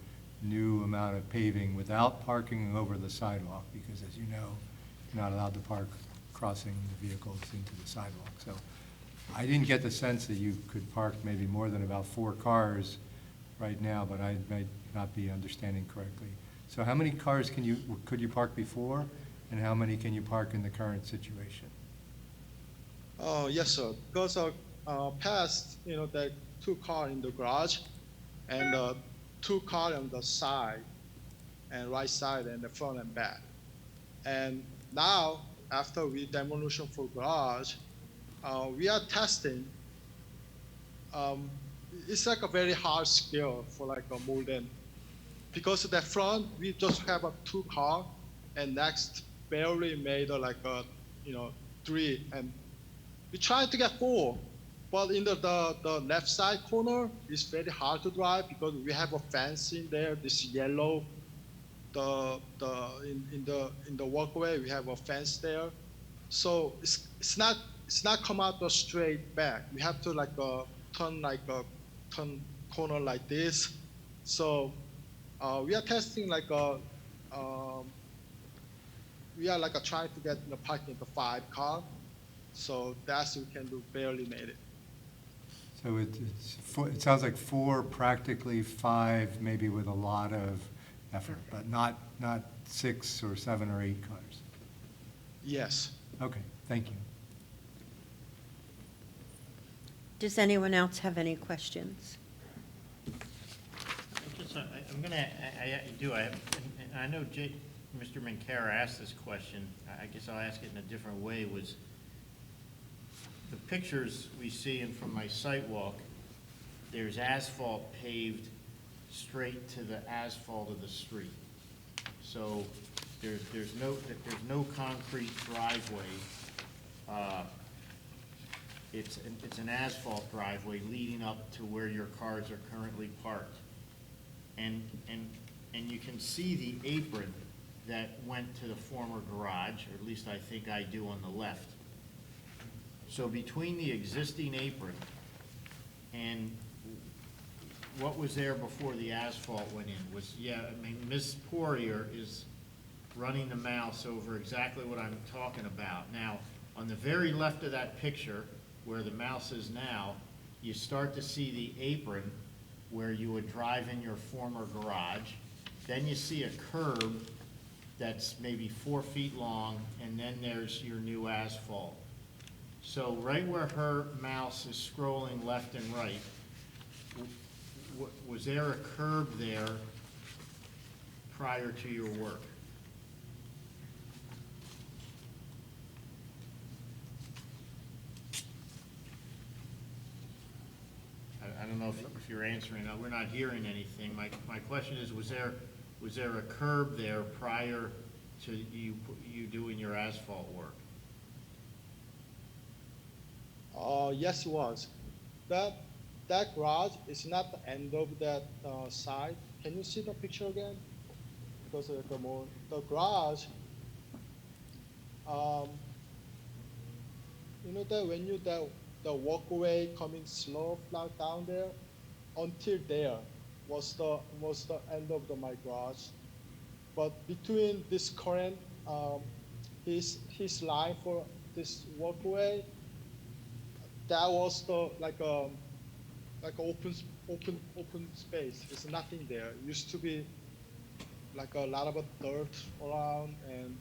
new amount of paving without parking over the sidewalk? Because as you know, you're not allowed to park crossing the vehicles into the sidewalk. So I didn't get the sense that you could park maybe more than about 4 cars right now, but I may not be understanding correctly. So how many cars could you park before, and how many can you park in the current situation? Yes, sir. Because past, the 2 cars in the garage and 2 cars on the side and right side and the front and back. And now, after we demolition for garage, we are testing. It's like a very hard scale for like a more than, because the front we just have a 2 car, and next barely made 3, and we tried to get 4, but in the left side corner, it's very hard to drive because we have a fence in there, this yellow, in the walkway, we have a fence there. So it's not come out the straight back. We have to turn corner like this. So we are testing we are trying to get the parking for 5 car. So that's we can do, barely made it. So it sounds like 4, practically 5, maybe with a lot of effort, but not 6 or 7 or 8 cars. Yes. Okay, thank you. Does anyone else have any questions? I'm gonna, I know Mr. Mancara asked this question, I guess I'll ask it in a different way, was the pictures we see in from my site walk, there's asphalt paved straight to the asphalt of the street. So there's no concrete driveway. It's an asphalt driveway leading up to where your cars are currently parked. And you can see the apron that went to the former garage, or at least I think I do on the left. So between the existing apron and what was there before the asphalt went in was, Ms. Poirier is running the mouse over exactly what I'm talking about. Now, on the very left of that picture, where the mouse is now, you start to see the apron where you would drive in your former garage. Then you see a curb that's maybe 4 feet long, and then there's your new asphalt. So right where her mouse is scrolling left and right, was there a curb there prior to your work? I don't know if you're answering. We're not hearing anything. My question is, was there a curb there prior to you doing your asphalt work? Yes, it was. That garage is not the end of that side. Can you see the picture again? Because the garage, you know that when you the walkway coming slope down there, until there was the end of my garage. But between this current his line for this walkway, that was the like open space. There's nothing there. It used to be like a lot of dirt around, and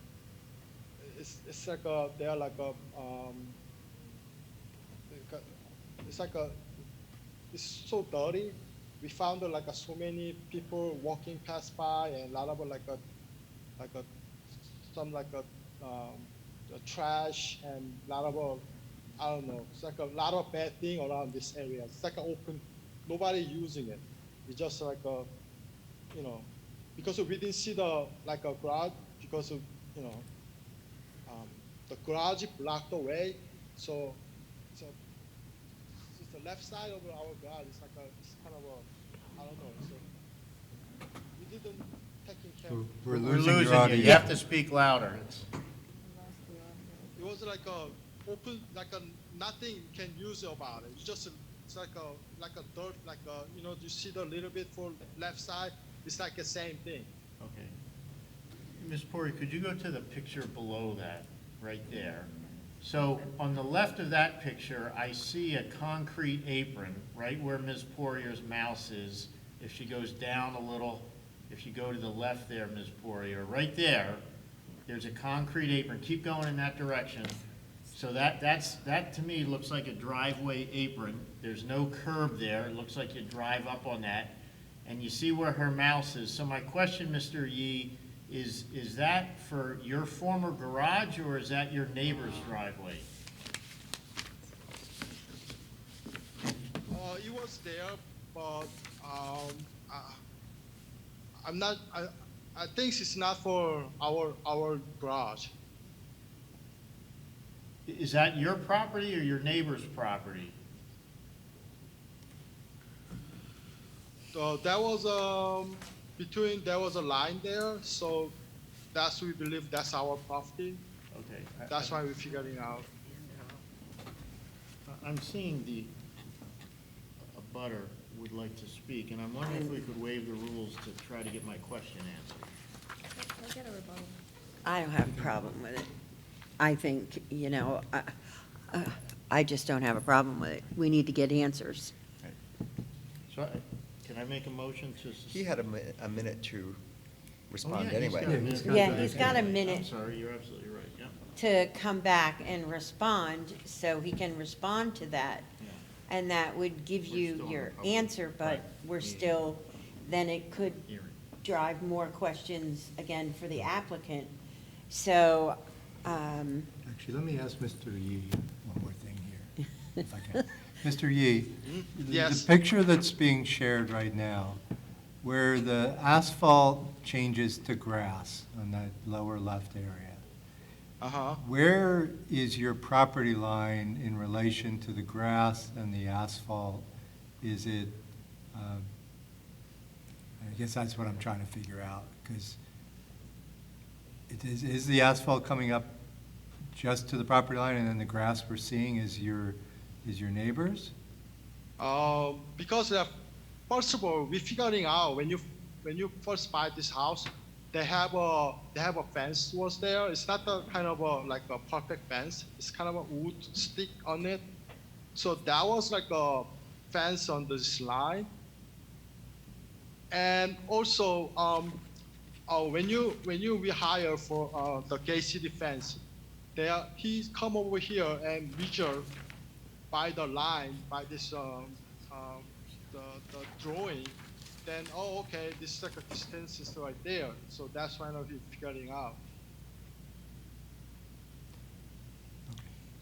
it's like it's so dirty. We found so many people walking past by, and a lot of trash, and a lot of I don't know. It's like a lot of bad thing around this area. It's like an open, nobody using it. It's just because we didn't see the a garage, because of the garage blocked the way. So the left side of our garage is it's kind of I don't know. So we didn't take care. We're We're losing your losing you. audio. You have to speak louder. It was like a open, nothing you can use about it. It's like a dirt, you see the little bit for left side. It's like the same thing. Okay. Ms. Pori, could you go to the picture below that, right there? So on the left of that picture, I see a concrete apron right where Ms. Poirier's mouse is. If she goes down a little, if you go to the left there, Ms. Poirier, right there, there's a concrete apron. Keep going in that direction. So that to me looks like a driveway apron. There's no curb there. It looks like you drive up on that. And you see where her mouse is. So my question, Mr. Yee, is that for your former garage, or is that your neighbor's driveway? It was there, but I'm not. I think it's not for our garage. Is that your property or your neighbor's property? There was there was a line there, so we believe that's our property. Okay. That's why we're figuring out. I'm seeing a butter would like to speak, and I'm wondering if we could waive the rules to try to get my question answered. I'll get a rebuttal. I don't have a problem with it. I think, I just don't have a problem with it. We need to get answers. So, can I make a motion to? He had a minute to respond Oh, yeah, anyway. he's got a minute. Yeah, he's got a I'm minute sorry, you're absolutely right, yeah. to come back and respond, so he can respond to that. Yeah. And that would give We're you still in your the public- answer, but right, we're meeting. still, then it could Hearing. drive more questions again for the applicant. So, Actually, let me ask Mr. Yee one more thing here, if I can. Mr. Yee, Yes. the picture that's being shared right now, where the asphalt changes to grass on that lower left area, Uh-huh. where is your property line in relation to the grass and the asphalt? Is it, I guess that's what I'm trying to figure out, because is the asphalt coming up just to the property line, and then the grass we're seeing is your neighbor's? Because first of all, we're figuring out when you first buy this house, they have a fence was there. It's not a kind of like a perfect fence. It's kind of a wood stick on it. So that was like a fence on this line. And also, when you rehire for the KCD fence, he come over here and measure by the line, by this the drawing. Then okay, this is like a distance is right there. So that's why now he's figuring out.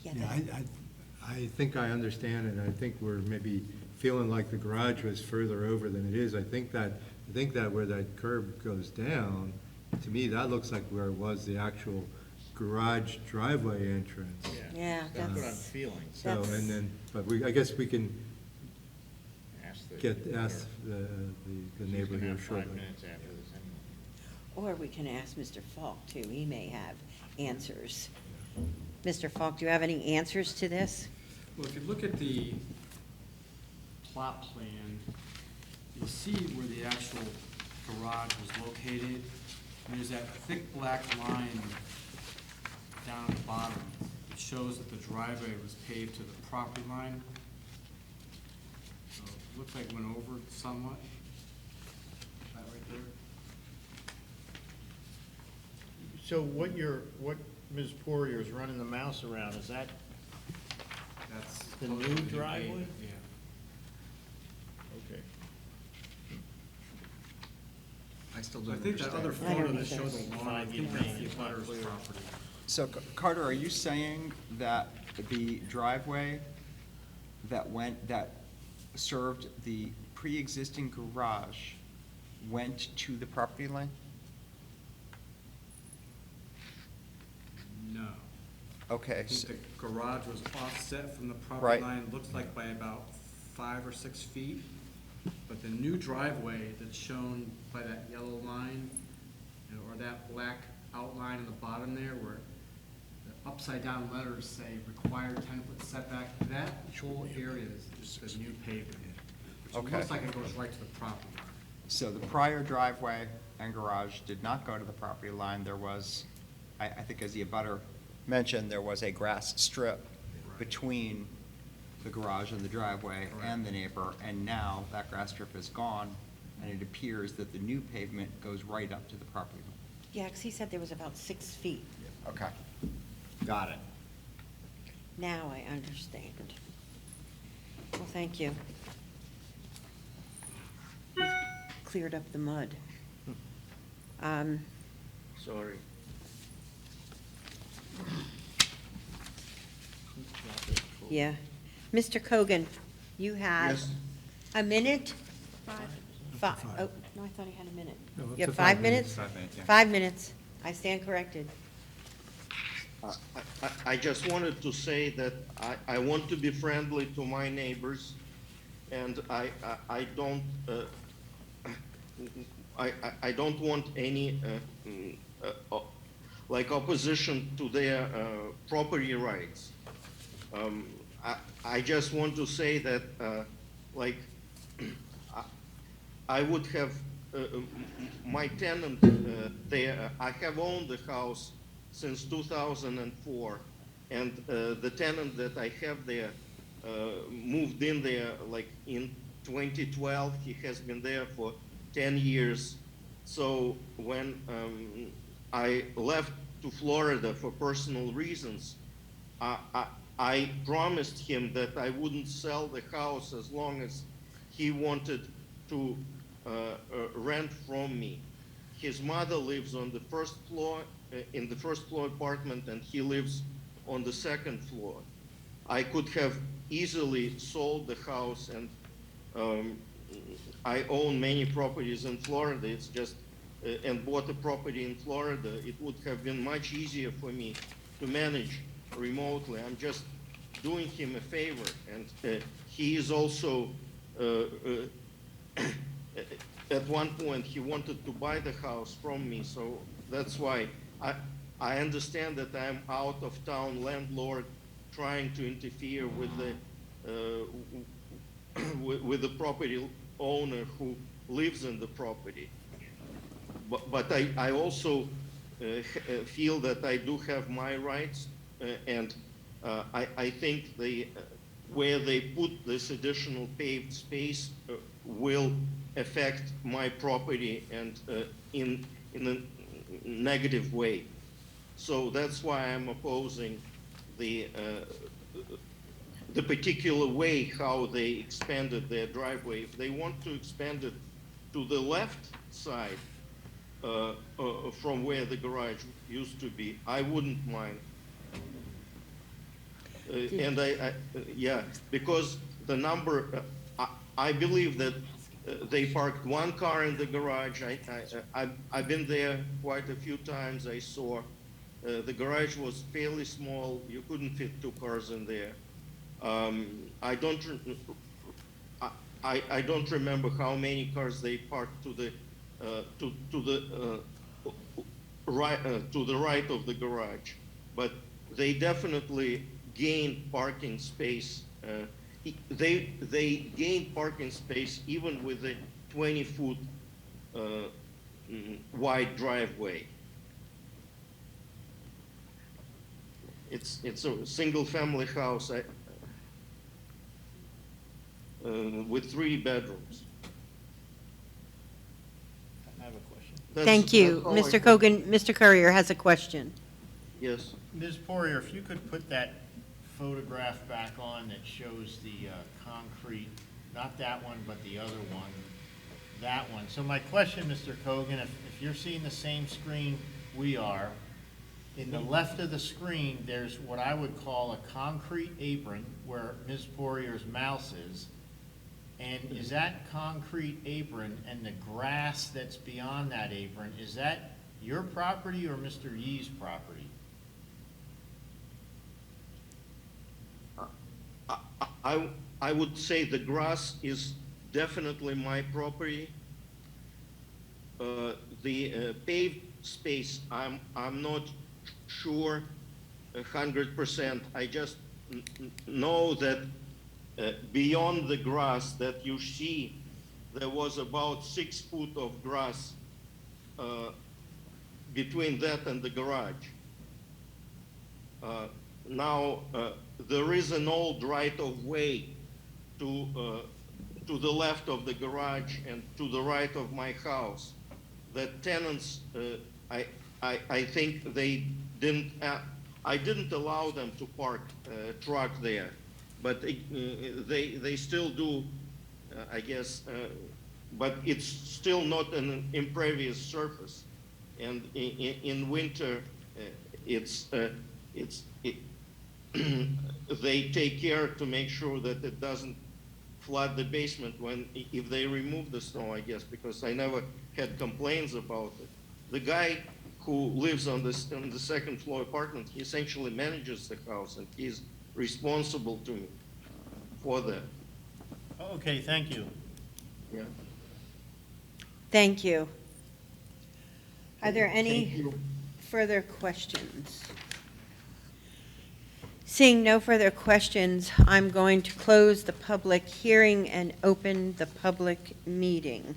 yeah, Yeah, that- I think I understand, and I think we're maybe feeling like the garage was further over than it is. I think that where that curb goes down, to me, that looks like where it was the actual garage driveway entrance. Yeah, That's what I'm that's- feeling. So, That's- and then, but I guess we can Ask ask the neighbor here She's shortly. gonna have 5 minutes after this anyway. or we can ask Mr. Falk too. He may have answers. Mr. Falk, do you have any answers to this? Well, if you look at the plot plan, you'll see where the actual garage was located. And there's that thick black line down at the bottom that shows that the driveway was paved to the property line. So it looks like it went over somewhat. That right there. So what Ms. Poirier is running the mouse around, is that That's the supposed new to be paved, driveway? Yeah. Okay. I still So don't I think that other understand. photo that showed the lawn, I think that's the It's not butter's clear. property. So Carter, are you saying that the driveway that served the pre-existing garage went to the property line? No. Okay, I think the garage was offset from the Right. property line, looks like by about 5 or 6 feet. But the new driveway that's shown by that yellow line, or that black outline in the bottom there, where the upside-down letters say required 10-foot setback, that whole area is the new pavement. Which Okay. looks like it goes right to the property line. so the prior driveway and garage did not go to the property line. There was, I think as the abutter mentioned, there was a grass strip between the garage and the driveway and the neighbor, and now that grass strip is gone, and it appears that the new pavement goes right up to the property line. Yeah, 'cause he said there was about 6 feet. Okay, got it. Now I understand. Well, thank you. You've cleared up the mud. Sorry. Yeah. Mr. Kogan, you have Yes. a minute? 5. Oh, no, I thought he had a minute. No, up You to have 5 5 minutes? 5 minutes, yeah. 5 minutes. I stand corrected. I just wanted to say that I want to be friendly to my neighbors, and I don't I don't want any like opposition to their property rights. I just want to say that like I would have my tenant there. I have owned the house since 2004, and the tenant that I have there moved in there like in 2012. He has been there for 10 years. So when I left to Florida for personal reasons, I promised him that I wouldn't sell the house as long as he wanted to rent from me. His mother lives on the first floor, in the first floor apartment, and he lives on the second floor. I could have easily sold the house, and I own many properties in Florida. It's just, and bought a property in Florida. It would have been much easier for me to manage remotely. I'm just doing him a favor, and he is also at one point he wanted to buy the house from me, so that's why I understand that I'm out of town landlord trying to interfere with the with the property owner who lives in the property. But I also feel that I do have my rights, and I think where they put this additional paved space will affect my property, and in a negative way. So that's why I'm opposing the particular way how they expanded their driveway. If they want to expand it to the left side from where the garage used to be, I wouldn't mind. And yeah, because the number, I believe that they parked one car in the garage. I've been there quite a few times. I saw the garage was fairly small. You couldn't fit two cars in there. I don't remember how many cars they parked to the right of the garage, but they definitely gained parking space. They gained parking space even with a 20-foot wide driveway. It's a single-family house with 3 bedrooms. I have a question. Thank you. Mr. Kogan, Mr. Courier has a question. Yes. Ms. Poirier, if you could put that photograph back on that shows the concrete, not that one, but the other one, that one. So my question, Mr. Kogan, if you're seeing the same screen we are, in the left of the screen, there's what I would call a concrete apron where Ms. Poirier's mouse is. And is that concrete apron and the grass that's beyond that apron, is that your property or Mr. Yee's property? I would say the grass is definitely my property. The paved space, I'm not sure 100%. I just know that beyond the grass that you see, there was about 6 foot of grass between that and the garage. Now, there is an old right-of-way to the left of the garage and to the right of my house that tenants, I think they didn't, I didn't allow them to park a truck there, but they still do, I guess, but it's still not an impervious surface. And in winter, they take care to make sure that it doesn't flood the basement if they remove the snow, I guess, because I never had complaints about it. The guy who lives on the second floor apartment, he essentially manages the house, and he's responsible to me for that. Okay, thank you. Yeah. Thank you. Are there Thank any you. further questions? Seeing no further questions, I'm going to close the public hearing and open the public meeting.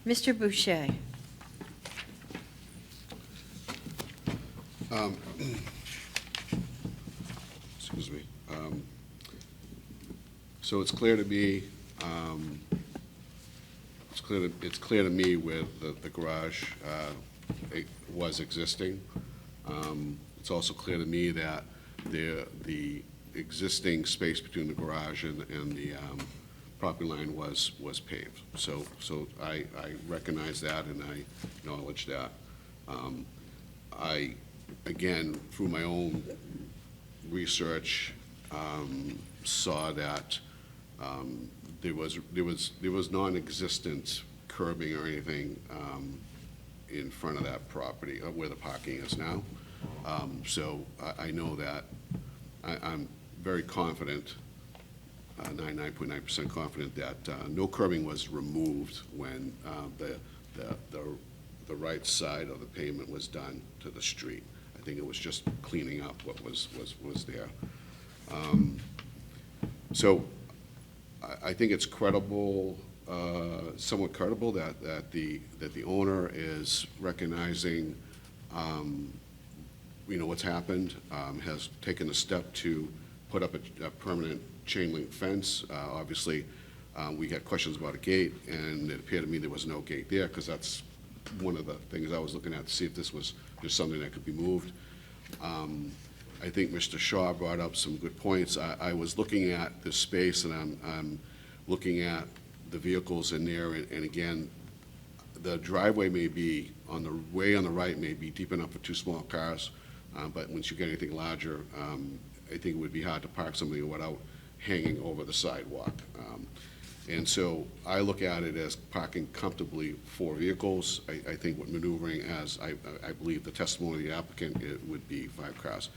Mr. Boucher. Excuse me. So it's clear to me, it's clear to me where the garage it was existing. It's also clear to me that the existing space between the garage and the property line was paved. So I recognize that and I acknowledge that. I, again, through my own research, saw that there was non-existent curbing or anything in front of that property, where the parking is now. So I know that I'm very confident, 99.9% confident that no curbing was removed when the right side of the pavement was done to the street. I think it was just cleaning up what was there. So I think it's credible, somewhat credible that the owner is recognizing, what's happened, has taken a step to put up a permanent chain link fence. Obviously, we had questions about a gate, and it appeared to me there was no gate there, because that's one of the things I was looking at to see if this was just something that could be moved. I think Mr. Shaw brought up some good points. I was looking at this space, and I'm looking at the vehicles in there, and again, the driveway may be on the right may be deep enough for two small cars, but once you get anything larger, I think it would be hard to park something without hanging over the sidewalk. And so I look at it as parking comfortably 4 vehicles. I think what maneuvering as, I believe the testimony of the applicant, it would be 5 cars.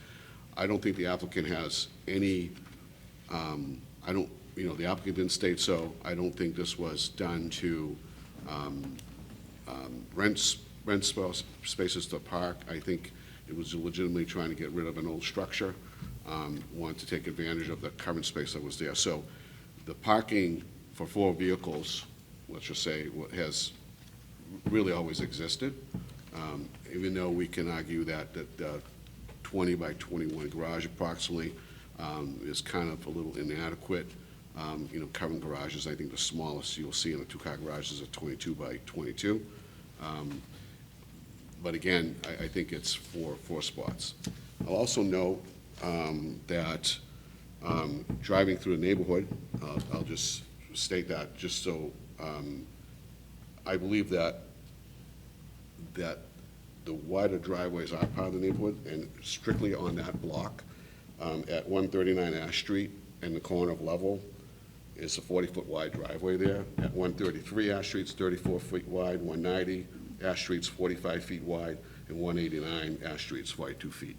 I don't think the applicant has any, the applicant didn't state so. I don't think this was done to rent spaces to park. I think it was legitimately trying to get rid of an old structure, wanted to take advantage of the current space that was there. So the parking for 4 vehicles, let's just say, has really always existed, even though we can argue that the 20 by 21 garage approximately is kind of a little inadequate. Current garages, I think the smallest you'll see in a 2-car garage is a 22 by 22. But again, I think it's 4 spots. I'll also note that driving through the neighborhood, I'll just state that just so I believe that the wider driveways are part of the neighborhood, and strictly on that block at 139 Ash Street in the corner of Level is a 40-foot wide driveway there. At 133 Ash Street's 34 feet wide, 190 Ash Street's 45 feet wide, and 189 Ash Street's 42 feet.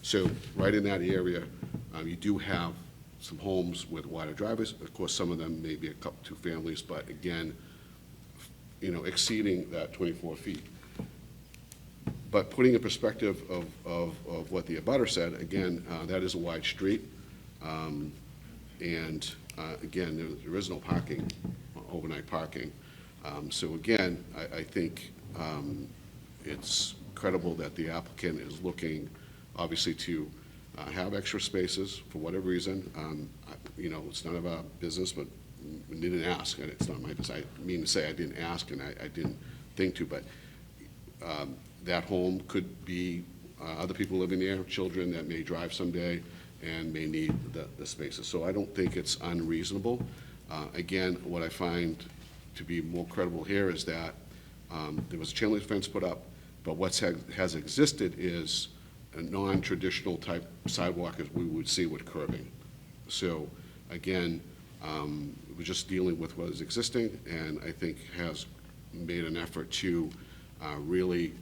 So right in that area, you do have some homes with wider driveways. Of course, some of them may be a couple, 2 families, but again, exceeding that 24 feet. But putting in perspective of what the abutter said, again, that is a wide street. Again, there is no parking, overnight parking. So again, I think it's credible that the applicant is looking, obviously, to have extra spaces for whatever reason. It's none of our business, but we didn't ask, and it's not my business. I mean to say I didn't ask, and I didn't think to, but that home could be other people living there, children that may drive someday and may need the spaces. So I don't think it's unreasonable. Again, what I find to be more credible here is that there was a chain link fence put up, but what has existed is a non-traditional type sidewalk as we would see with curbing. So again, we're just dealing with what is existing, and I think has made an effort to really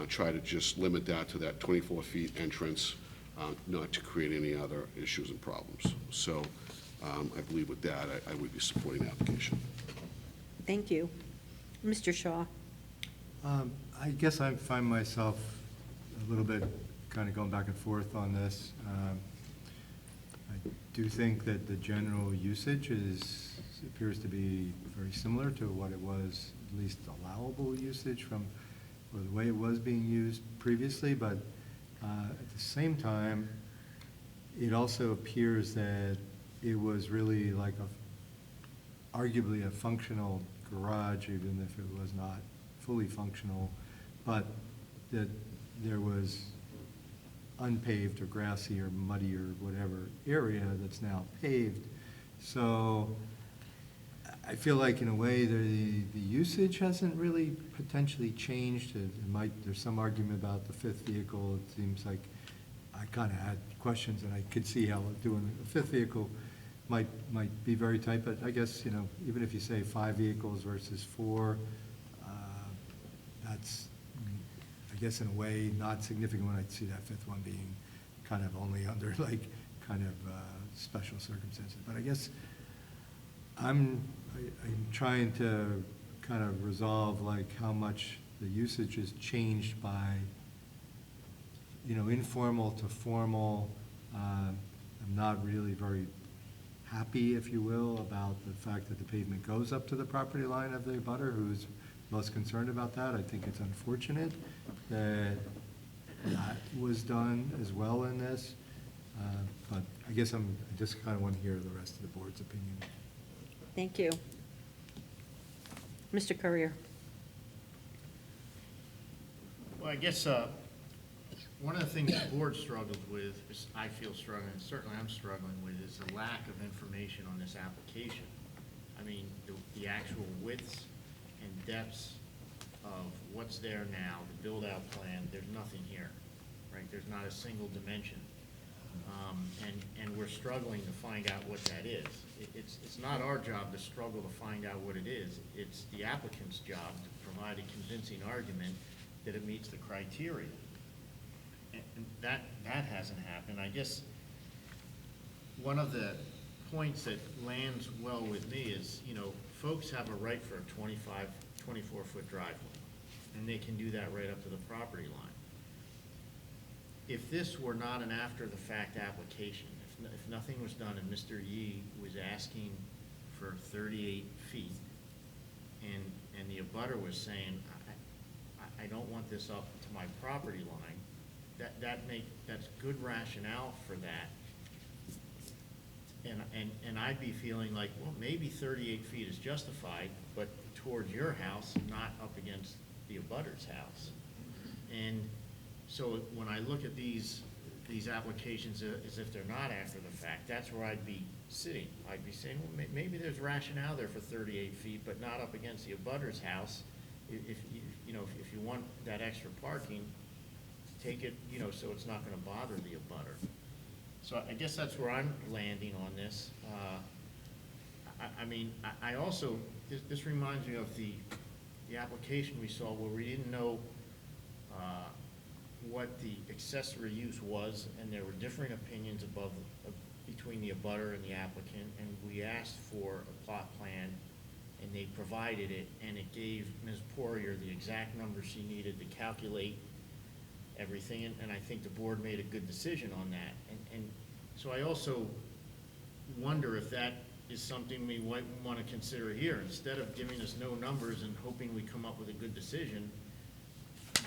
try to just limit that to that 24 feet entrance, not to create any other issues and problems. So I believe with that, I would be supporting the application. Thank you. Mr. Shaw? I guess I find myself a little bit kind of going back and forth on this. I do think that the general usage appears to be very similar to what it was, at least allowable usage from, or the way it was being used previously, but at the same time, it also appears that it was really like arguably a functional garage, even if it was not fully functional, but that there was unpaved or grassy or muddy or whatever area that's now paved. So I feel like in a way the usage hasn't really potentially changed. There's some argument about the fifth vehicle. It seems like I kind of had questions, and I could see how doing a fifth vehicle might be very tight, but I guess, even if you say 5 vehicles versus 4, that's, I guess in a way, not significant when I see that fifth one being kind of only under special circumstances. But I guess I'm trying to kind of resolve how much the usage has changed by, informal to formal. I'm not really very happy, if you will, about the fact that the pavement goes up to the property line of the abutter who's most concerned about that. I think it's unfortunate that that was done as well in this. But I guess I just kind of want to hear the rest of the board's opinion. Thank you. Mr. Courier? Well, I guess one of the things the board struggles with, is I feel struggling, and certainly I'm struggling with, is the lack of information on this application. I mean, the actual widths and depths of what's there now, the build-out plan, there's nothing here, right? There's not a single dimension. And we're struggling to find out what that is. It's not our job to struggle to find out what it is. It's the applicant's job to provide a convincing argument that it meets the criteria. And that hasn't happened. I guess one of the points that lands well with me is, folks have a right for a 24-foot driveway, and they can do that right up to the property line. If this were not an after-the-fact application, if nothing was done and Mr. Yee was asking for 38 feet, and the abutter was saying, I don't want this up to my property line, that's good rationale for that. And I'd be feeling like, well, maybe 38 feet is justified, but towards your house, not up against the abutter's house. And so when I look at these applications as if they're not after the fact, that's where I'd be sitting. I'd be saying, well, maybe there's rationale there for 38 feet, but not up against the abutter's house. If you want that extra parking, take it, so it's not going to bother the abutter. So I guess that's where I'm landing on this. I also, this reminds me of the application we saw where we didn't know what the accessory use was, and there were differing opinions between the abutter and the applicant, and we asked for a plot plan, and they provided it, and it gave Ms. Poirier the exact number she needed to calculate everything, and I think the board made a good decision on that. And so I also wonder if that is something we might want to consider here. Instead of giving us no numbers and hoping we come up with a good decision,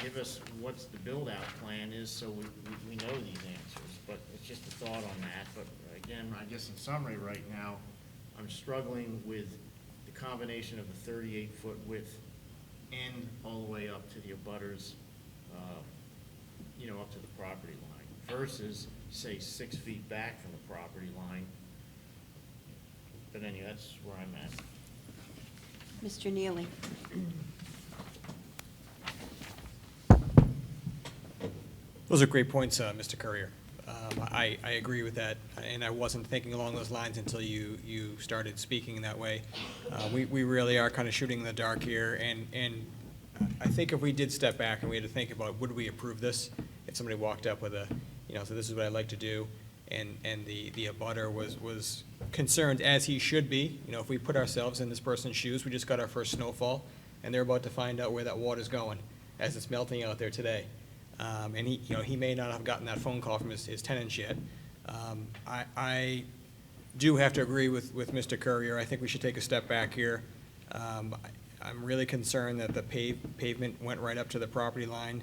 give us what's the build-out plan is so we know these answers. But it's just a thought on that. But again, I guess in summary right now, I'm struggling with the combination of the 38-foot width and all the way up to the abutters, up to the property line versus, say, 6 feet back from the property line. But anyway, that's where I'm at. Mr. Neely? Those are great points, Mr. Courier. I agree with that, and I wasn't thinking along those lines until you started speaking that way. We really are kind of shooting in the dark here, and I think if we did step back and we had to think about, would we approve this? If somebody walked up with so this is what I'd like to do, and the abutter was concerned, as he should be. You know, if we put ourselves in this person's shoes, we just got our first snowfall, and they're about to find out where that water's going as it's melting out there today. And he, you know, he may not have gotten that phone call from his tenants yet. I do have to agree with Mr. Courier. I think we should take a step back here. I'm really concerned that the pavement went right up to the property line.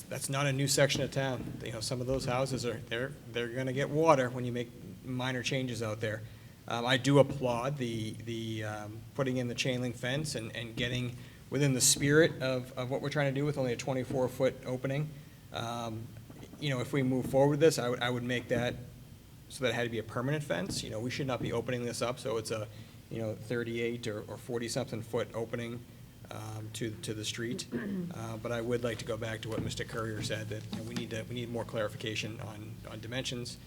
That's not a new section of town. You know, some of those houses they're gonna get water when you make minor changes out there. I do applaud the putting in the chain link fence and getting within the spirit of what we're trying to do with only a 24-foot opening. You know, if we move forward with this, I would make that so that it had to be a permanent fence. You know, we should not be opening this up so it's a, you know, 38 or 40-something foot opening to the street. But I would like to go back to what Mr. Courier said, that, you know, we need more clarification on dimensions.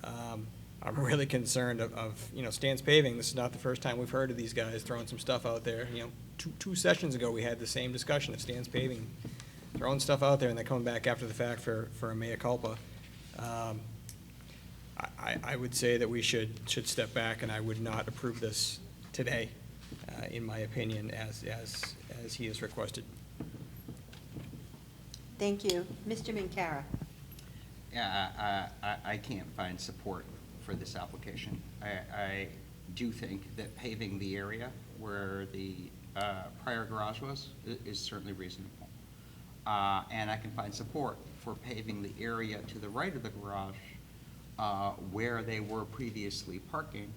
I'm really concerned of, you know, Stan's Paving. This is not the first time we've heard of these guys throwing some stuff out there. You know, two sessions ago, we had the same discussion of Stan's Paving, throwing stuff out there and then coming back after the fact for a mea culpa. I would say that we should step back, and I would not approve this today, in my opinion, as he has requested. Thank you. Mr. Minkara? Yeah, I can't find support for this application. I do think that paving the area where the prior garage was is certainly reasonable. And I can find support for paving the area to the right of the garage where they were previously parking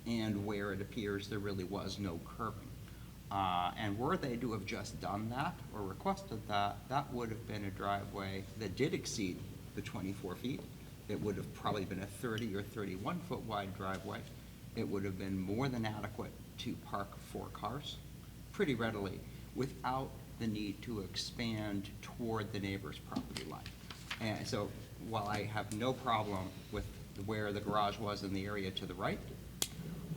and where it appears there really was no curbing. And were they to have just done that or requested that, that would have been a driveway that did exceed the 24 feet. It would have probably been a 30 or 31 foot wide driveway. It would have been more than adequate to park 4 cars pretty readily without the need to expand toward the neighbor's property line. And so while I have no problem with where the garage was in the area to the right,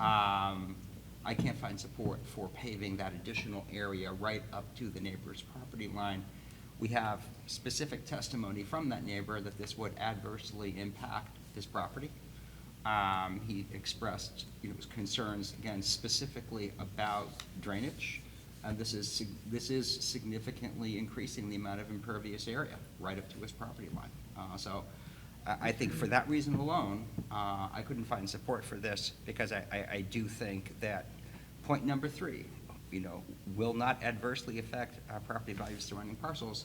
I can't find support for paving that additional area right up to the neighbor's property line. We have specific testimony from that neighbor that this would adversely impact his property. He expressed, you know, his concerns, again, specifically about drainage. This is significantly increasing the amount of impervious area right up to his property line. So I think for that reason alone, I couldn't find support for this, because I do think that point number 3, you know, will not adversely affect property values surrounding parcels,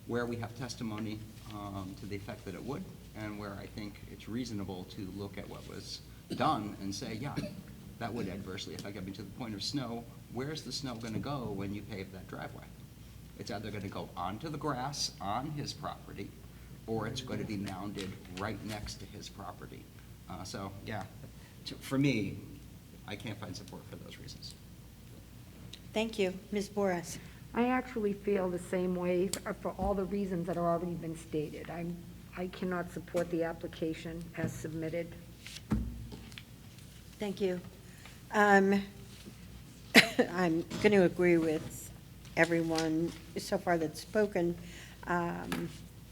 where we have testimony to the effect that it would, and where I think it's reasonable to look at what was done and say, yeah, that would adversely affect. I mean, to the point of snow, where's the snow going to go when you pave that driveway? It's either going to go onto the grass on his property, or it's going to be mounded right next to his property. So, yeah, for me, I can't find support for those reasons. Thank you. Ms. Boras? I actually feel the same way for all the reasons that have already been stated. I cannot support the application as submitted. Thank you. I'm going to agree with everyone so far that's spoken,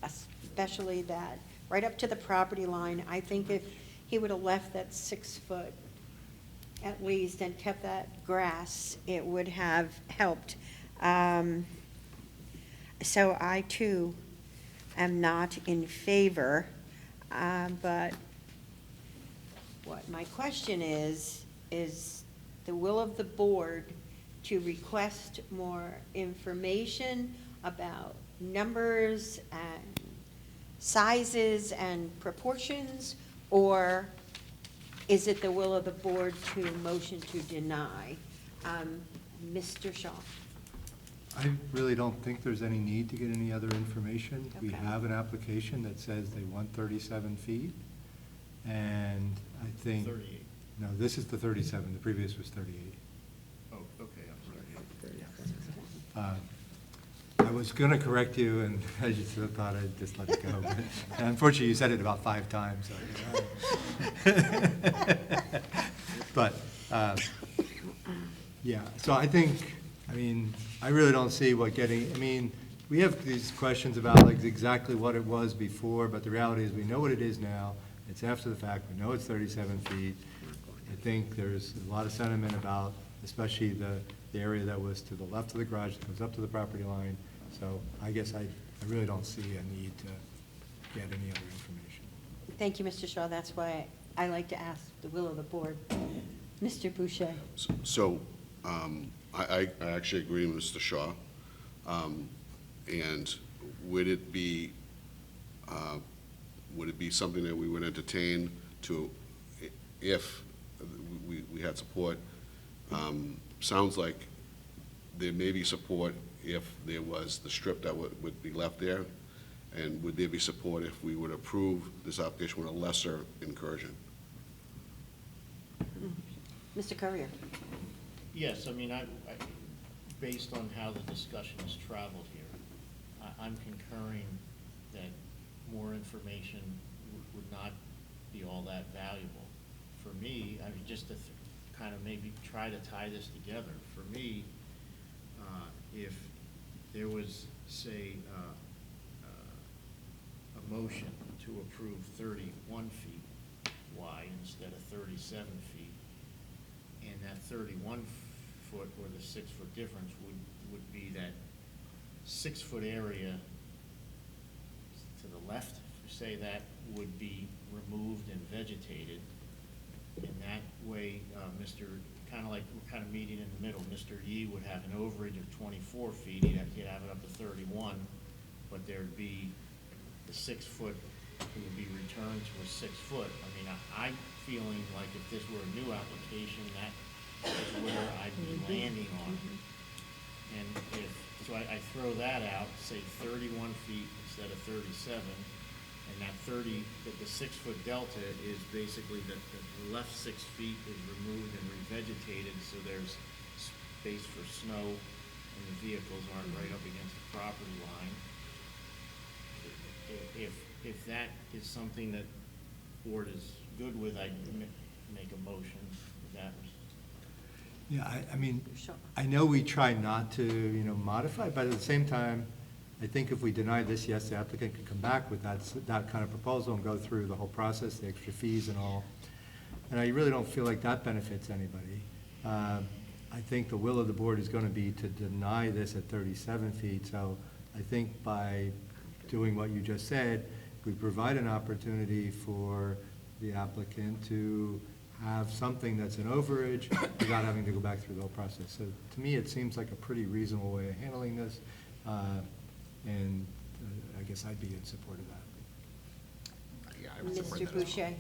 especially that right up to the property line. I think if he would have left that 6 foot at least and kept that grass, it would have helped. So I too am not in favor, but what my question is the will of the board to request more information about numbers and sizes and proportions, or is it the will of the board to motion to deny? Mr. Shaw? I really don't think there's any need to get any other information. We Okay. have an application that says they want 37 feet, and I think. 38. No, this is the 37, the previous was 38. Oh, okay, I'm sorry. I was going to correct you, and I just thought I'd just let it go. But unfortunately, you said it about 5 times. So, but, yeah, so I think, I mean, I really don't see what getting, I mean, we have these questions about like exactly what it was before, but the reality is we know what it is now. It's after the fact. We know it's 37 feet. I think there's a lot of sentiment about, especially the area that was to the left of the garage that goes up to the property line. So I guess I really don't see a need to get any other information. Thank you, Mr. Shaw. That's why I like to ask the will of the board. Mr. Boucher? So, I actually agree with Mr. Shaw. And would it be something that we would entertain to, if we had support? Sounds like there may be support if there was the strip that would be left there. And would there be support if we would approve this application with a lesser incursion? Mr. Courier? Yes, I mean, based on how the discussion has traveled here, I'm concurring that more information would not be all that valuable. For me, I mean, just to kind of maybe try to tie this together, for me, if there was, say, a motion to approve 31 feet wide instead of 37 feet, and that 31 foot or the 6 foot difference would be that 6 foot area to the left, say that would be removed and vegetated. In that way, kind of like we're kind of meeting in the middle, Mr. Yee would have an overage of 24 feet, he'd have it up to 31, but there'd be the 6 foot would be returned to a 6 foot. I mean, I'm feeling like if this were a new application, that is where I'd be landing on. And so I throw that out, say 31 feet instead of 37, and that the 6 foot delta is basically the left 6 feet is removed and revegetated, so there's space for snow and the vehicles aren't right up against the property line. If that is something that board is good with, I'd make a motion. If that was. Yeah, I mean, I know we try not to, modify, but at the same time, I think if we deny this, yes, the applicant can come back with that kind of proposal and go through the whole process, the extra fees and all. And I really don't feel like that benefits anybody. I think the will of the board is going to be to deny this at 37 feet. So I think by doing what you just said, we provide an opportunity for the applicant to have something that's an overage without having to go back through the whole process. So to me, it seems like a pretty reasonable way of handling this. And I guess I'd be in support of that. Yeah, I would support Mr. that as well.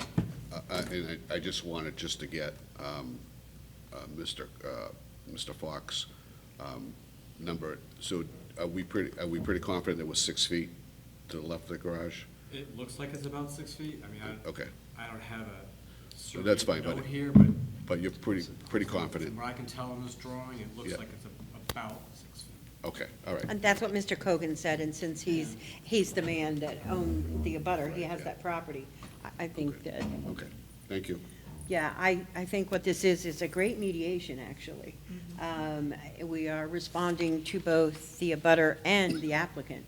Boucher? And I just wanted just to get Mr. Fox number. So are we pretty confident it was 6 feet to the left of the garage? It looks like it's about 6 feet. I mean, Okay. I don't have a So that's fine, note but here, but you're pretty confident. from what I can tell in this drawing, it looks Yeah. like it's about 6 feet. Okay, all right. And that's what Mr. Kogan said, and since he's the man that owned the abutter, he has that property. I think that, Okay, thank you. yeah, I think what this is a great mediation, actually. We are responding to both the abutter and the applicant,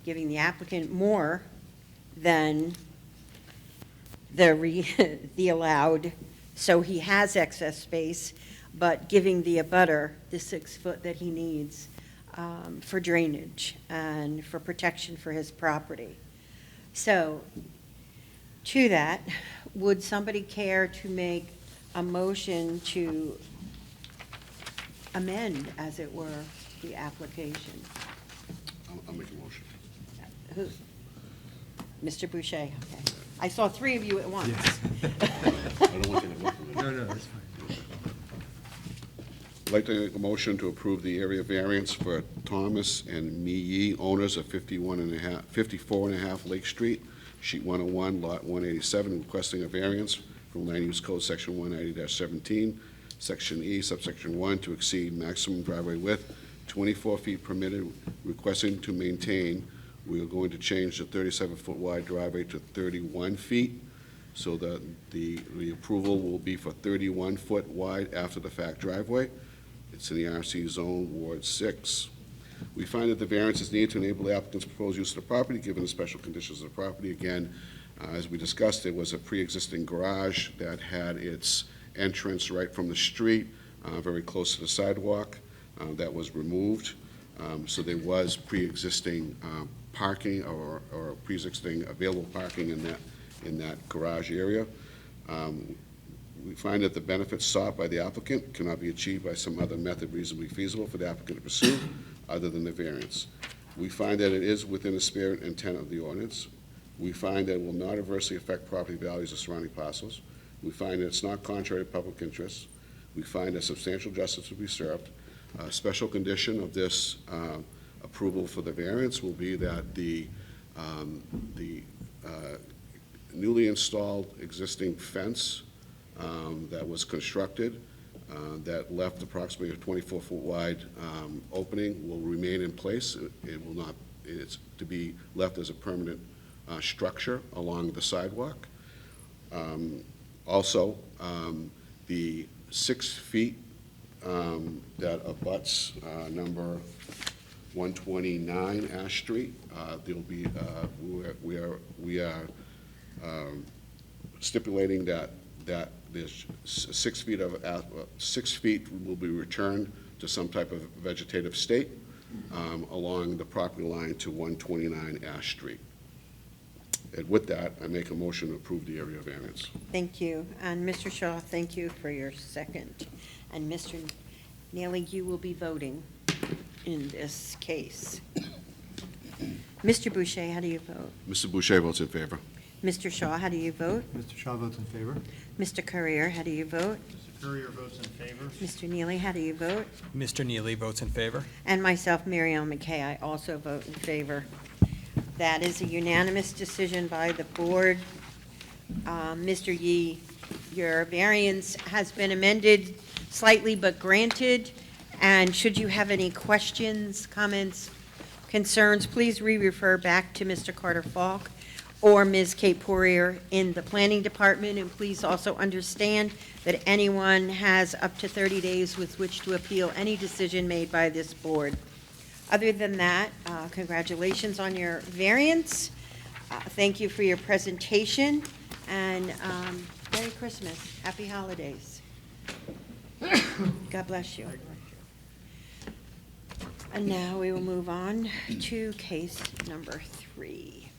giving the applicant more than the allowed, so he has excess space, but giving the abutter the 6 foot that he needs for drainage and for protection for his property. So, to that, would somebody care to make a motion to amend, as it were, the application? I'll make a motion. Who? Mr. Boucher, okay. I saw 3 of you at once. I don't want you to vote for me. No, that's fine. I'd like to make a motion to approve the area variance for Thomas and Mi Yi, owners of 54 and a half Lake Street, sheet 101, lot 187, requesting a variance from Land Use Code Section 190-17, Section E, subsection 1, to exceed maximum driveway width, 24 feet permitted, requesting to maintain. We are going to change the 37-foot wide driveway to 31 feet, so that the approval will be for 31-foot wide after-the-fact driveway. It's in the RC zone, Ward 6. We find that the variance is needed to enable the applicant's proposed use of the property, given the special conditions of the property. Again, as we discussed, it was a pre-existing garage that had its entrance right from the street, very close to the sidewalk. That was removed. So there was pre-existing parking or pre-existing available parking in that garage area. We find that the benefits sought by the applicant cannot be achieved by some other method reasonably feasible for the applicant to pursue other than the variance. We find that it is within the spirit and intent of the ordinance. We find that it will not adversely affect property values of surrounding parcels. We find that it's not contrary to public interest. We find that substantial justice will be served. A special condition of this approval for the variance will be that the newly installed existing fence that was constructed that left approximately a 24-foot wide opening will remain in place. It will not, it's to be left as a permanent structure along the sidewalk. Also, the 6 feet that abuts number 129 Ash Street, there'll be, we are stipulating that there's 6 feet of 6 feet will be returned to some type of vegetative state along the property line to 129 Ash Street. And with that, I make a motion to approve the area variance. Thank you. And Mr. Shaw, thank you for your second. And Mr. Neely, you will be voting in this case. Mr. Boucher, how do you vote? Mr. Boucher votes in favor. Mr. Shaw, how do you vote? Mr. Shaw votes in favor. Mr. Courier, how do you vote? Mr. Courier votes in favor. Mr. Neely, how do you vote? Mr. Neely votes in favor. And myself, Mary Ellen McKay, I also vote in favor. That is a unanimous decision by the board. Mr. Yee, your variance has been amended slightly but granted. And should you have any questions, comments, concerns, please re-refer back to Mr. Carter Falk or Ms. Kate Poirier in the planning department. And please also understand that anyone has up to 30 days with which to appeal any decision made by this board. Other than that, congratulations on your variance. Thank you for your presentation, and Merry Christmas, Happy Holidays. God bless you. And now we will move on to case number 3.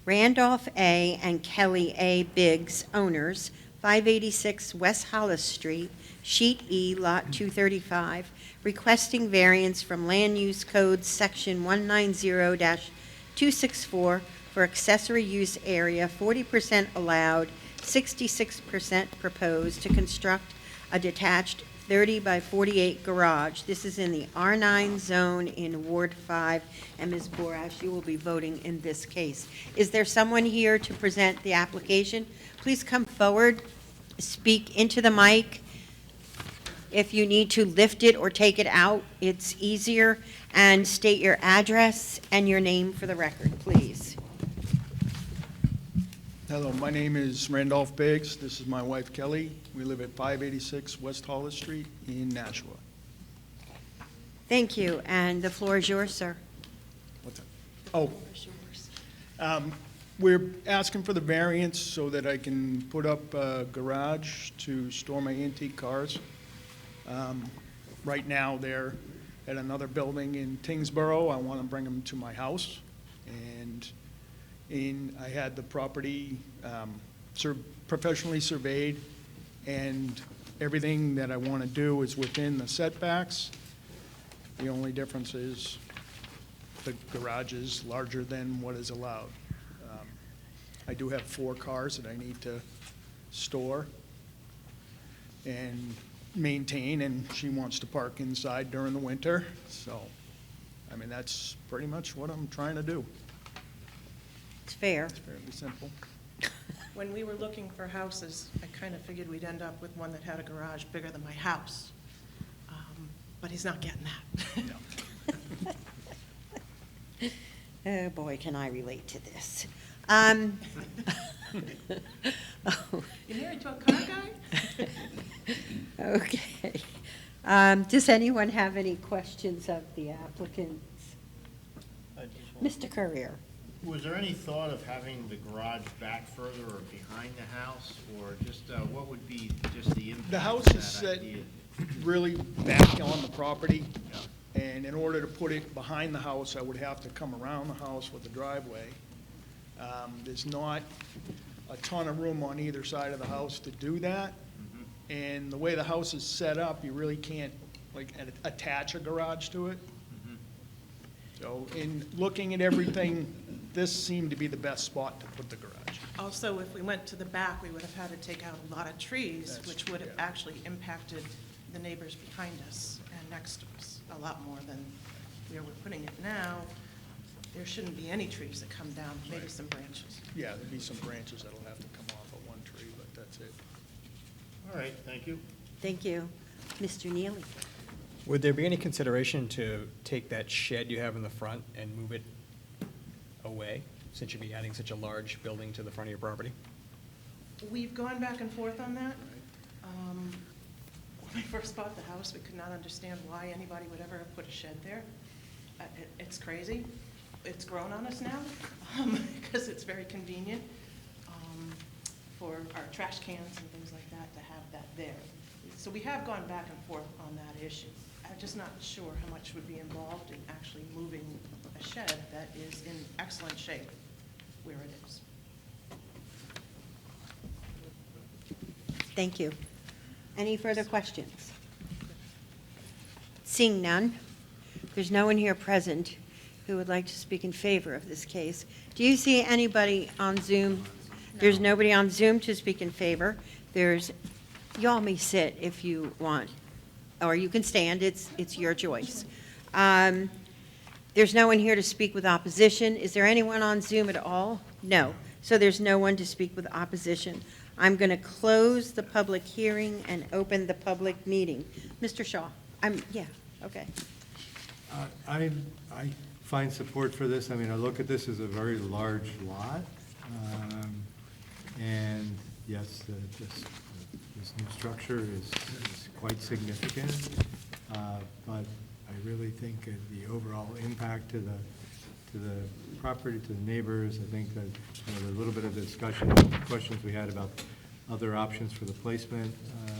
Randolph A. and Kelly A. Biggs, owners, 586 West Hollis Street, Sheet E, Lot 235, requesting variance from Land Use Code Section 190-264 for accessory use area, 40% allowed, 66% proposed, to construct a detached 30 by 48 garage. This is in the R9 zone in Ward 5, and Ms. Borash, you will be voting in this case. Is there someone here to present the application? Please come forward, speak into the mic. If you need to lift it or take it out, it's easier, and state your address and your name for the record, please. Hello, my name is Randolph Biggs. This is my wife Kelly. We live at 586 West Hollis Street in Nashua. Thank you, and the floor is yours, sir. What's that? Oh. We're asking for the variance so that I can put up a garage to store my antique cars. Right now, they're at another building in Tingsboro. I want to bring them to my house. And I had the property professionally surveyed, and everything that I want to do is within the setbacks. The only difference is the garage is larger than what is allowed. I do have 4 cars that I need to store and maintain, and she wants to park inside during the winter. So, I mean, that's pretty much what I'm trying to do. It's fair. It's fairly simple. When we were looking for houses, I kind of figured we'd end up with one that had a garage bigger than my house. But he's not getting that. Oh, boy, can I relate to this. You married to a car guy? Okay. Does anyone have any questions of the applicants? Mr. Courier? Was there any thought of having the garage back further or behind the house, or just, what would be just the impact The house of is that set idea? really back on the property, and in order to put it behind the house, I would have to come around the house with the driveway. There's not a ton of room on either side of the house to do that, and the way the house is set up, you really can't, like, attach a garage to it. So in looking at everything, this seemed to be the best spot to put the garage. Also, if we went to the back, we would have had to take out a lot of trees, which would have actually impacted the neighbors behind us and next to us a lot more than where we're putting it now. There shouldn't be any trees that come down, maybe some branches. Yeah, there'd be some branches that'll have to come off of one tree, but that's it. All right, thank you. Thank you. Mr. Neely? Would there be any consideration to take that shed you have in the front and move it away, since you'd be adding such a large building to the front of your property? We've gone back and forth on that. When we first bought the house, we could not understand why anybody would ever have put a shed there. It's crazy. It's grown on us now, because it's very convenient for our trash cans and things like that to have that there. So we have gone back and forth on that issue. I'm just not sure how much would be involved in actually moving a shed that is in excellent shape where it is. Thank you. Any further questions? Seeing none, there's no one here present who would like to speak in favor of this case. Do you see anybody on Zoom? There's nobody on Zoom to speak in favor. Y'all may sit if you want, or you can stand. It's your choice. There's no one here to speak with opposition. Is there anyone on Zoom at all? No. So there's no one to speak with opposition. I'm going to close the public hearing and open the public meeting. Mr. Shaw? Yeah, okay. I find support for this. I mean, I look at this as a very large lot. And yes, this new structure is quite significant. But I really think the overall impact to the property, to the neighbors, I think that, a little bit of the discussion, questions we had about other options for the placement,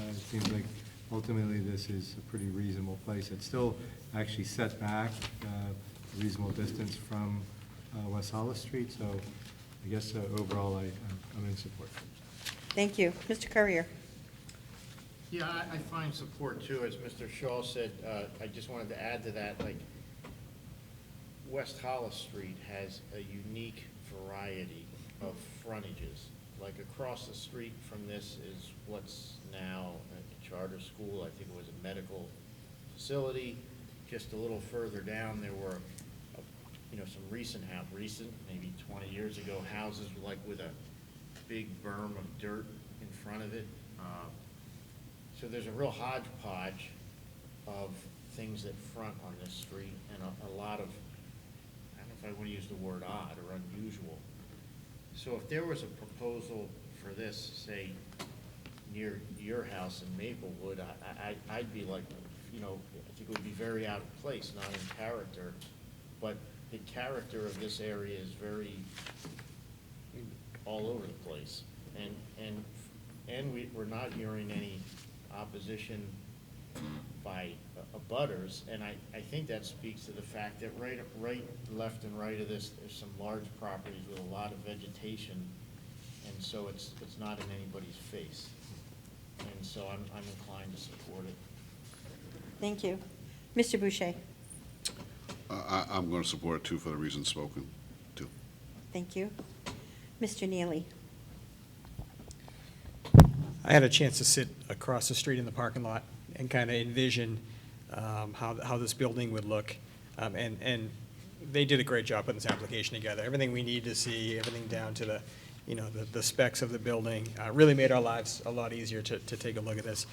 it seems like ultimately this is a pretty reasonable place. It's still actually set back a reasonable distance from West Hollis Street, so I guess overall I'm in support. Thank you. Mr. Courier? Yeah, I find support too, as Mr. Shaw said. I just wanted to add to that, like, West Hollis Street has a unique variety of frontages. Like, across the street from this is what's now a charter school. I think it was a medical facility. Just a little further down, there were, some recent, maybe 20 years ago, houses like with a big berm of dirt in front of it. So there's a real hodgepodge of things that front on this street, and a lot of, I don't know if I want to use the word odd or unusual. So if there was a proposal for this, say, near your house in Maplewood, I'd be like, I think it would be very out of place, not in character. But the character of this area is very all over the place. And we're not hearing any opposition by abutters, and I think that speaks to the fact that right, left and right of this, there's some large properties with a lot of vegetation, and so it's not in anybody's face. And so I'm inclined to support it. Thank you. Mr. Boucher? I'm going to support it too for the reasons spoken to. Thank you. Mr. Neely? I had a chance to sit across the street in the parking lot and kind of envision how this building would look. And they did a great job putting this application together. Everything we need to see, everything down to the specs of the building, really made our lives a lot easier to take a look at this.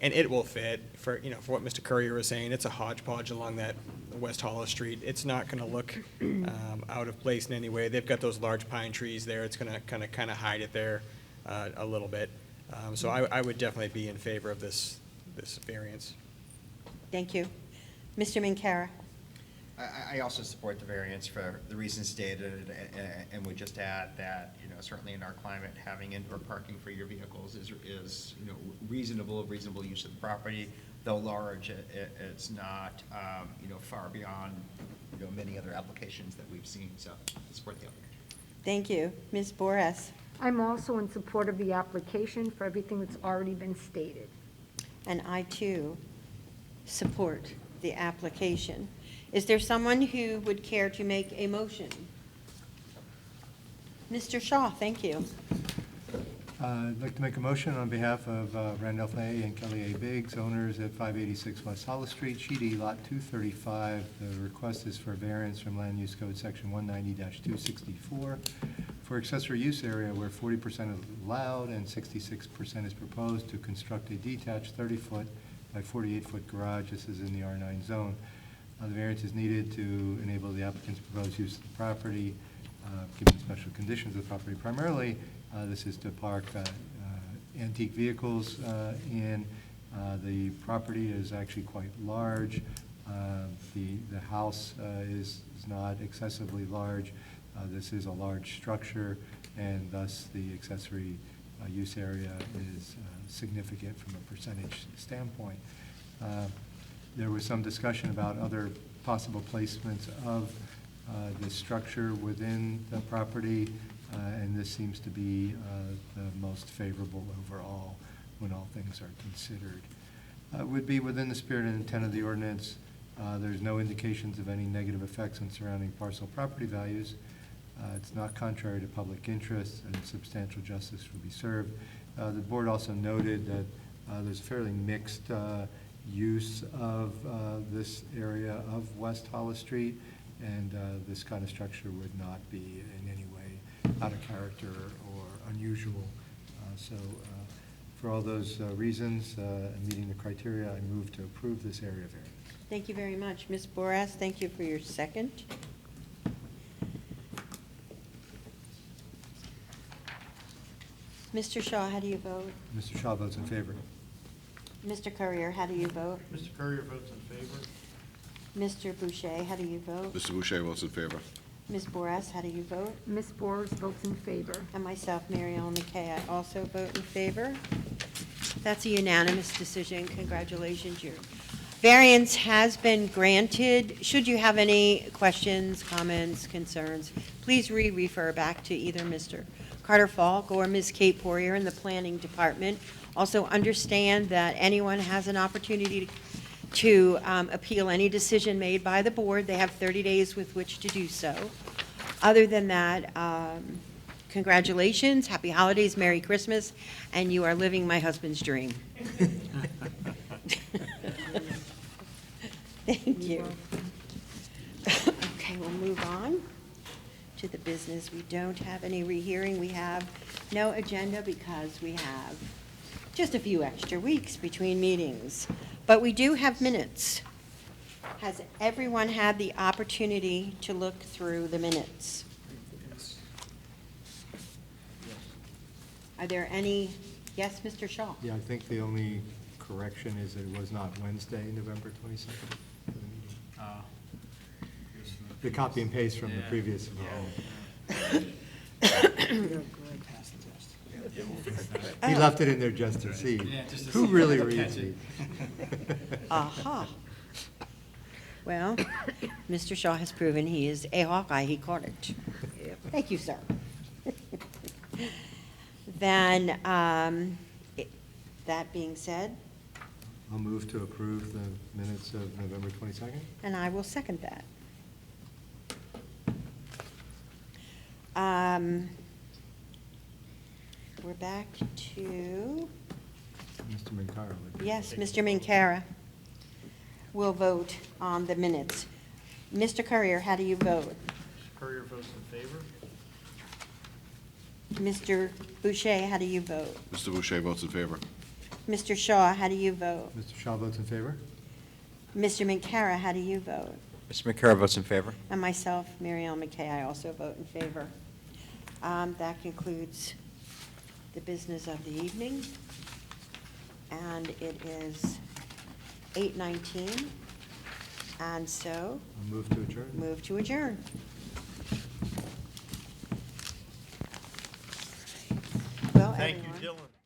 And it will fit for what Mr. Courier was saying. It's a hodgepodge along that West Hollis Street. It's not going to look out of place in any way. They've got those large pine trees there. It's going to kind of hide it there a little bit. So I would definitely be in favor of this variance. Thank you. Mr. Minkara? I also support the variance for the reasons stated, and would just add that, certainly in our climate, having indoor parking for your vehicles is reasonable use of the property. Though large, it's not, far beyond, many other applications that we've seen, so I support the application. Thank you. Ms. Boras? I'm also in support of the application for everything that's already been stated. And I, too, support the application. Is there someone who would care to make a motion? Mr. Shaw, thank you. I'd like to make a motion on behalf of Randolph A. and Kelly A. Biggs, owners at 586 West Hollis Street, Sheet E, Lot 235. The request is for variance from Land Use Code Section 190-264 for accessory use area where 40% is allowed and 66% is proposed to construct a detached 30-foot by 48-foot garage. This is in the R9 zone. The variance is needed to enable the applicant's proposed use of the property, given the special conditions of the property. Primarily, this is to park antique vehicles in. The property is actually quite large. The house is not excessively large. This is a large structure, and thus the accessory use area is significant from a percentage standpoint. There was some discussion about other possible placements of this structure within the property, and this seems to be the most favorable overall when all things are considered. It would be within the spirit and intent of the ordinance. There's no indications of any negative effects on surrounding parcel property values. It's not contrary to public interest, and substantial justice will be served. The board also noted that there's fairly mixed use of this area of West Hollis Street, and this kind of structure would not be in any way out of character or unusual. So for all those reasons, and meeting the criteria, I move to approve this area variance. Thank you very much. Ms. Boras, thank you for your second. Mr. Shaw, how do you vote? Mr. Shaw votes in favor. Mr. Courier, how do you vote? Mr. Courier votes in favor. Mr. Boucher, how do you vote? Mr. Boucher votes in favor. Ms. Boras, how do you vote? Ms. Boras votes in favor. And myself, Mary Ellen McKay, I also vote in favor. That's a unanimous decision. Congratulations. Your variance has been granted. Should you have any questions, comments, concerns, please refer back to either Mr. Carter Falk or Ms. Kate Poirier in the Planning Department. Also understand that anyone has an opportunity to appeal any decision made by the board. They have 30 days with which to do so. Other than that, congratulations, happy holidays, Merry Christmas, and you are living my husband's dream. Thank you. Okay, we'll move on to the business. We don't have any rehearing. We have no agenda because we have just a few extra weeks between meetings. But we do have minutes. Has everyone had the opportunity to look through the minutes? Are there any, yes, Mr. Shaw? Yeah, I think the only correction is that it was not Wednesday, November 22nd for the meeting. The copy and paste from the previous. He left it in there just to see who really reads it. Aha. Well, Mr. Shaw has proven he is a Hawkeye. He caught it. Thank you, sir. Then, that being said, I'll move to approve the minutes of November 22nd. and I will second that. We're back to, Mr. Minkara. yes, Mr. Minkara will vote on the minutes. Mr. Courier, how do you vote? Mr. Courier votes in favor. Mr. Boucher, how do you vote? Mr. Boucher votes in favor. Mr. Shaw, how do you vote? Mr. Shaw votes in favor. Mr. Minkara, how do you vote? Mr. McCara votes in favor. And myself, Mary Ellen McKay, I also vote in favor. That concludes the business of the evening. And it is 8:19. And so, I'll move to adjourn. move to adjourn. Well, Thank you, everyone. Dylan.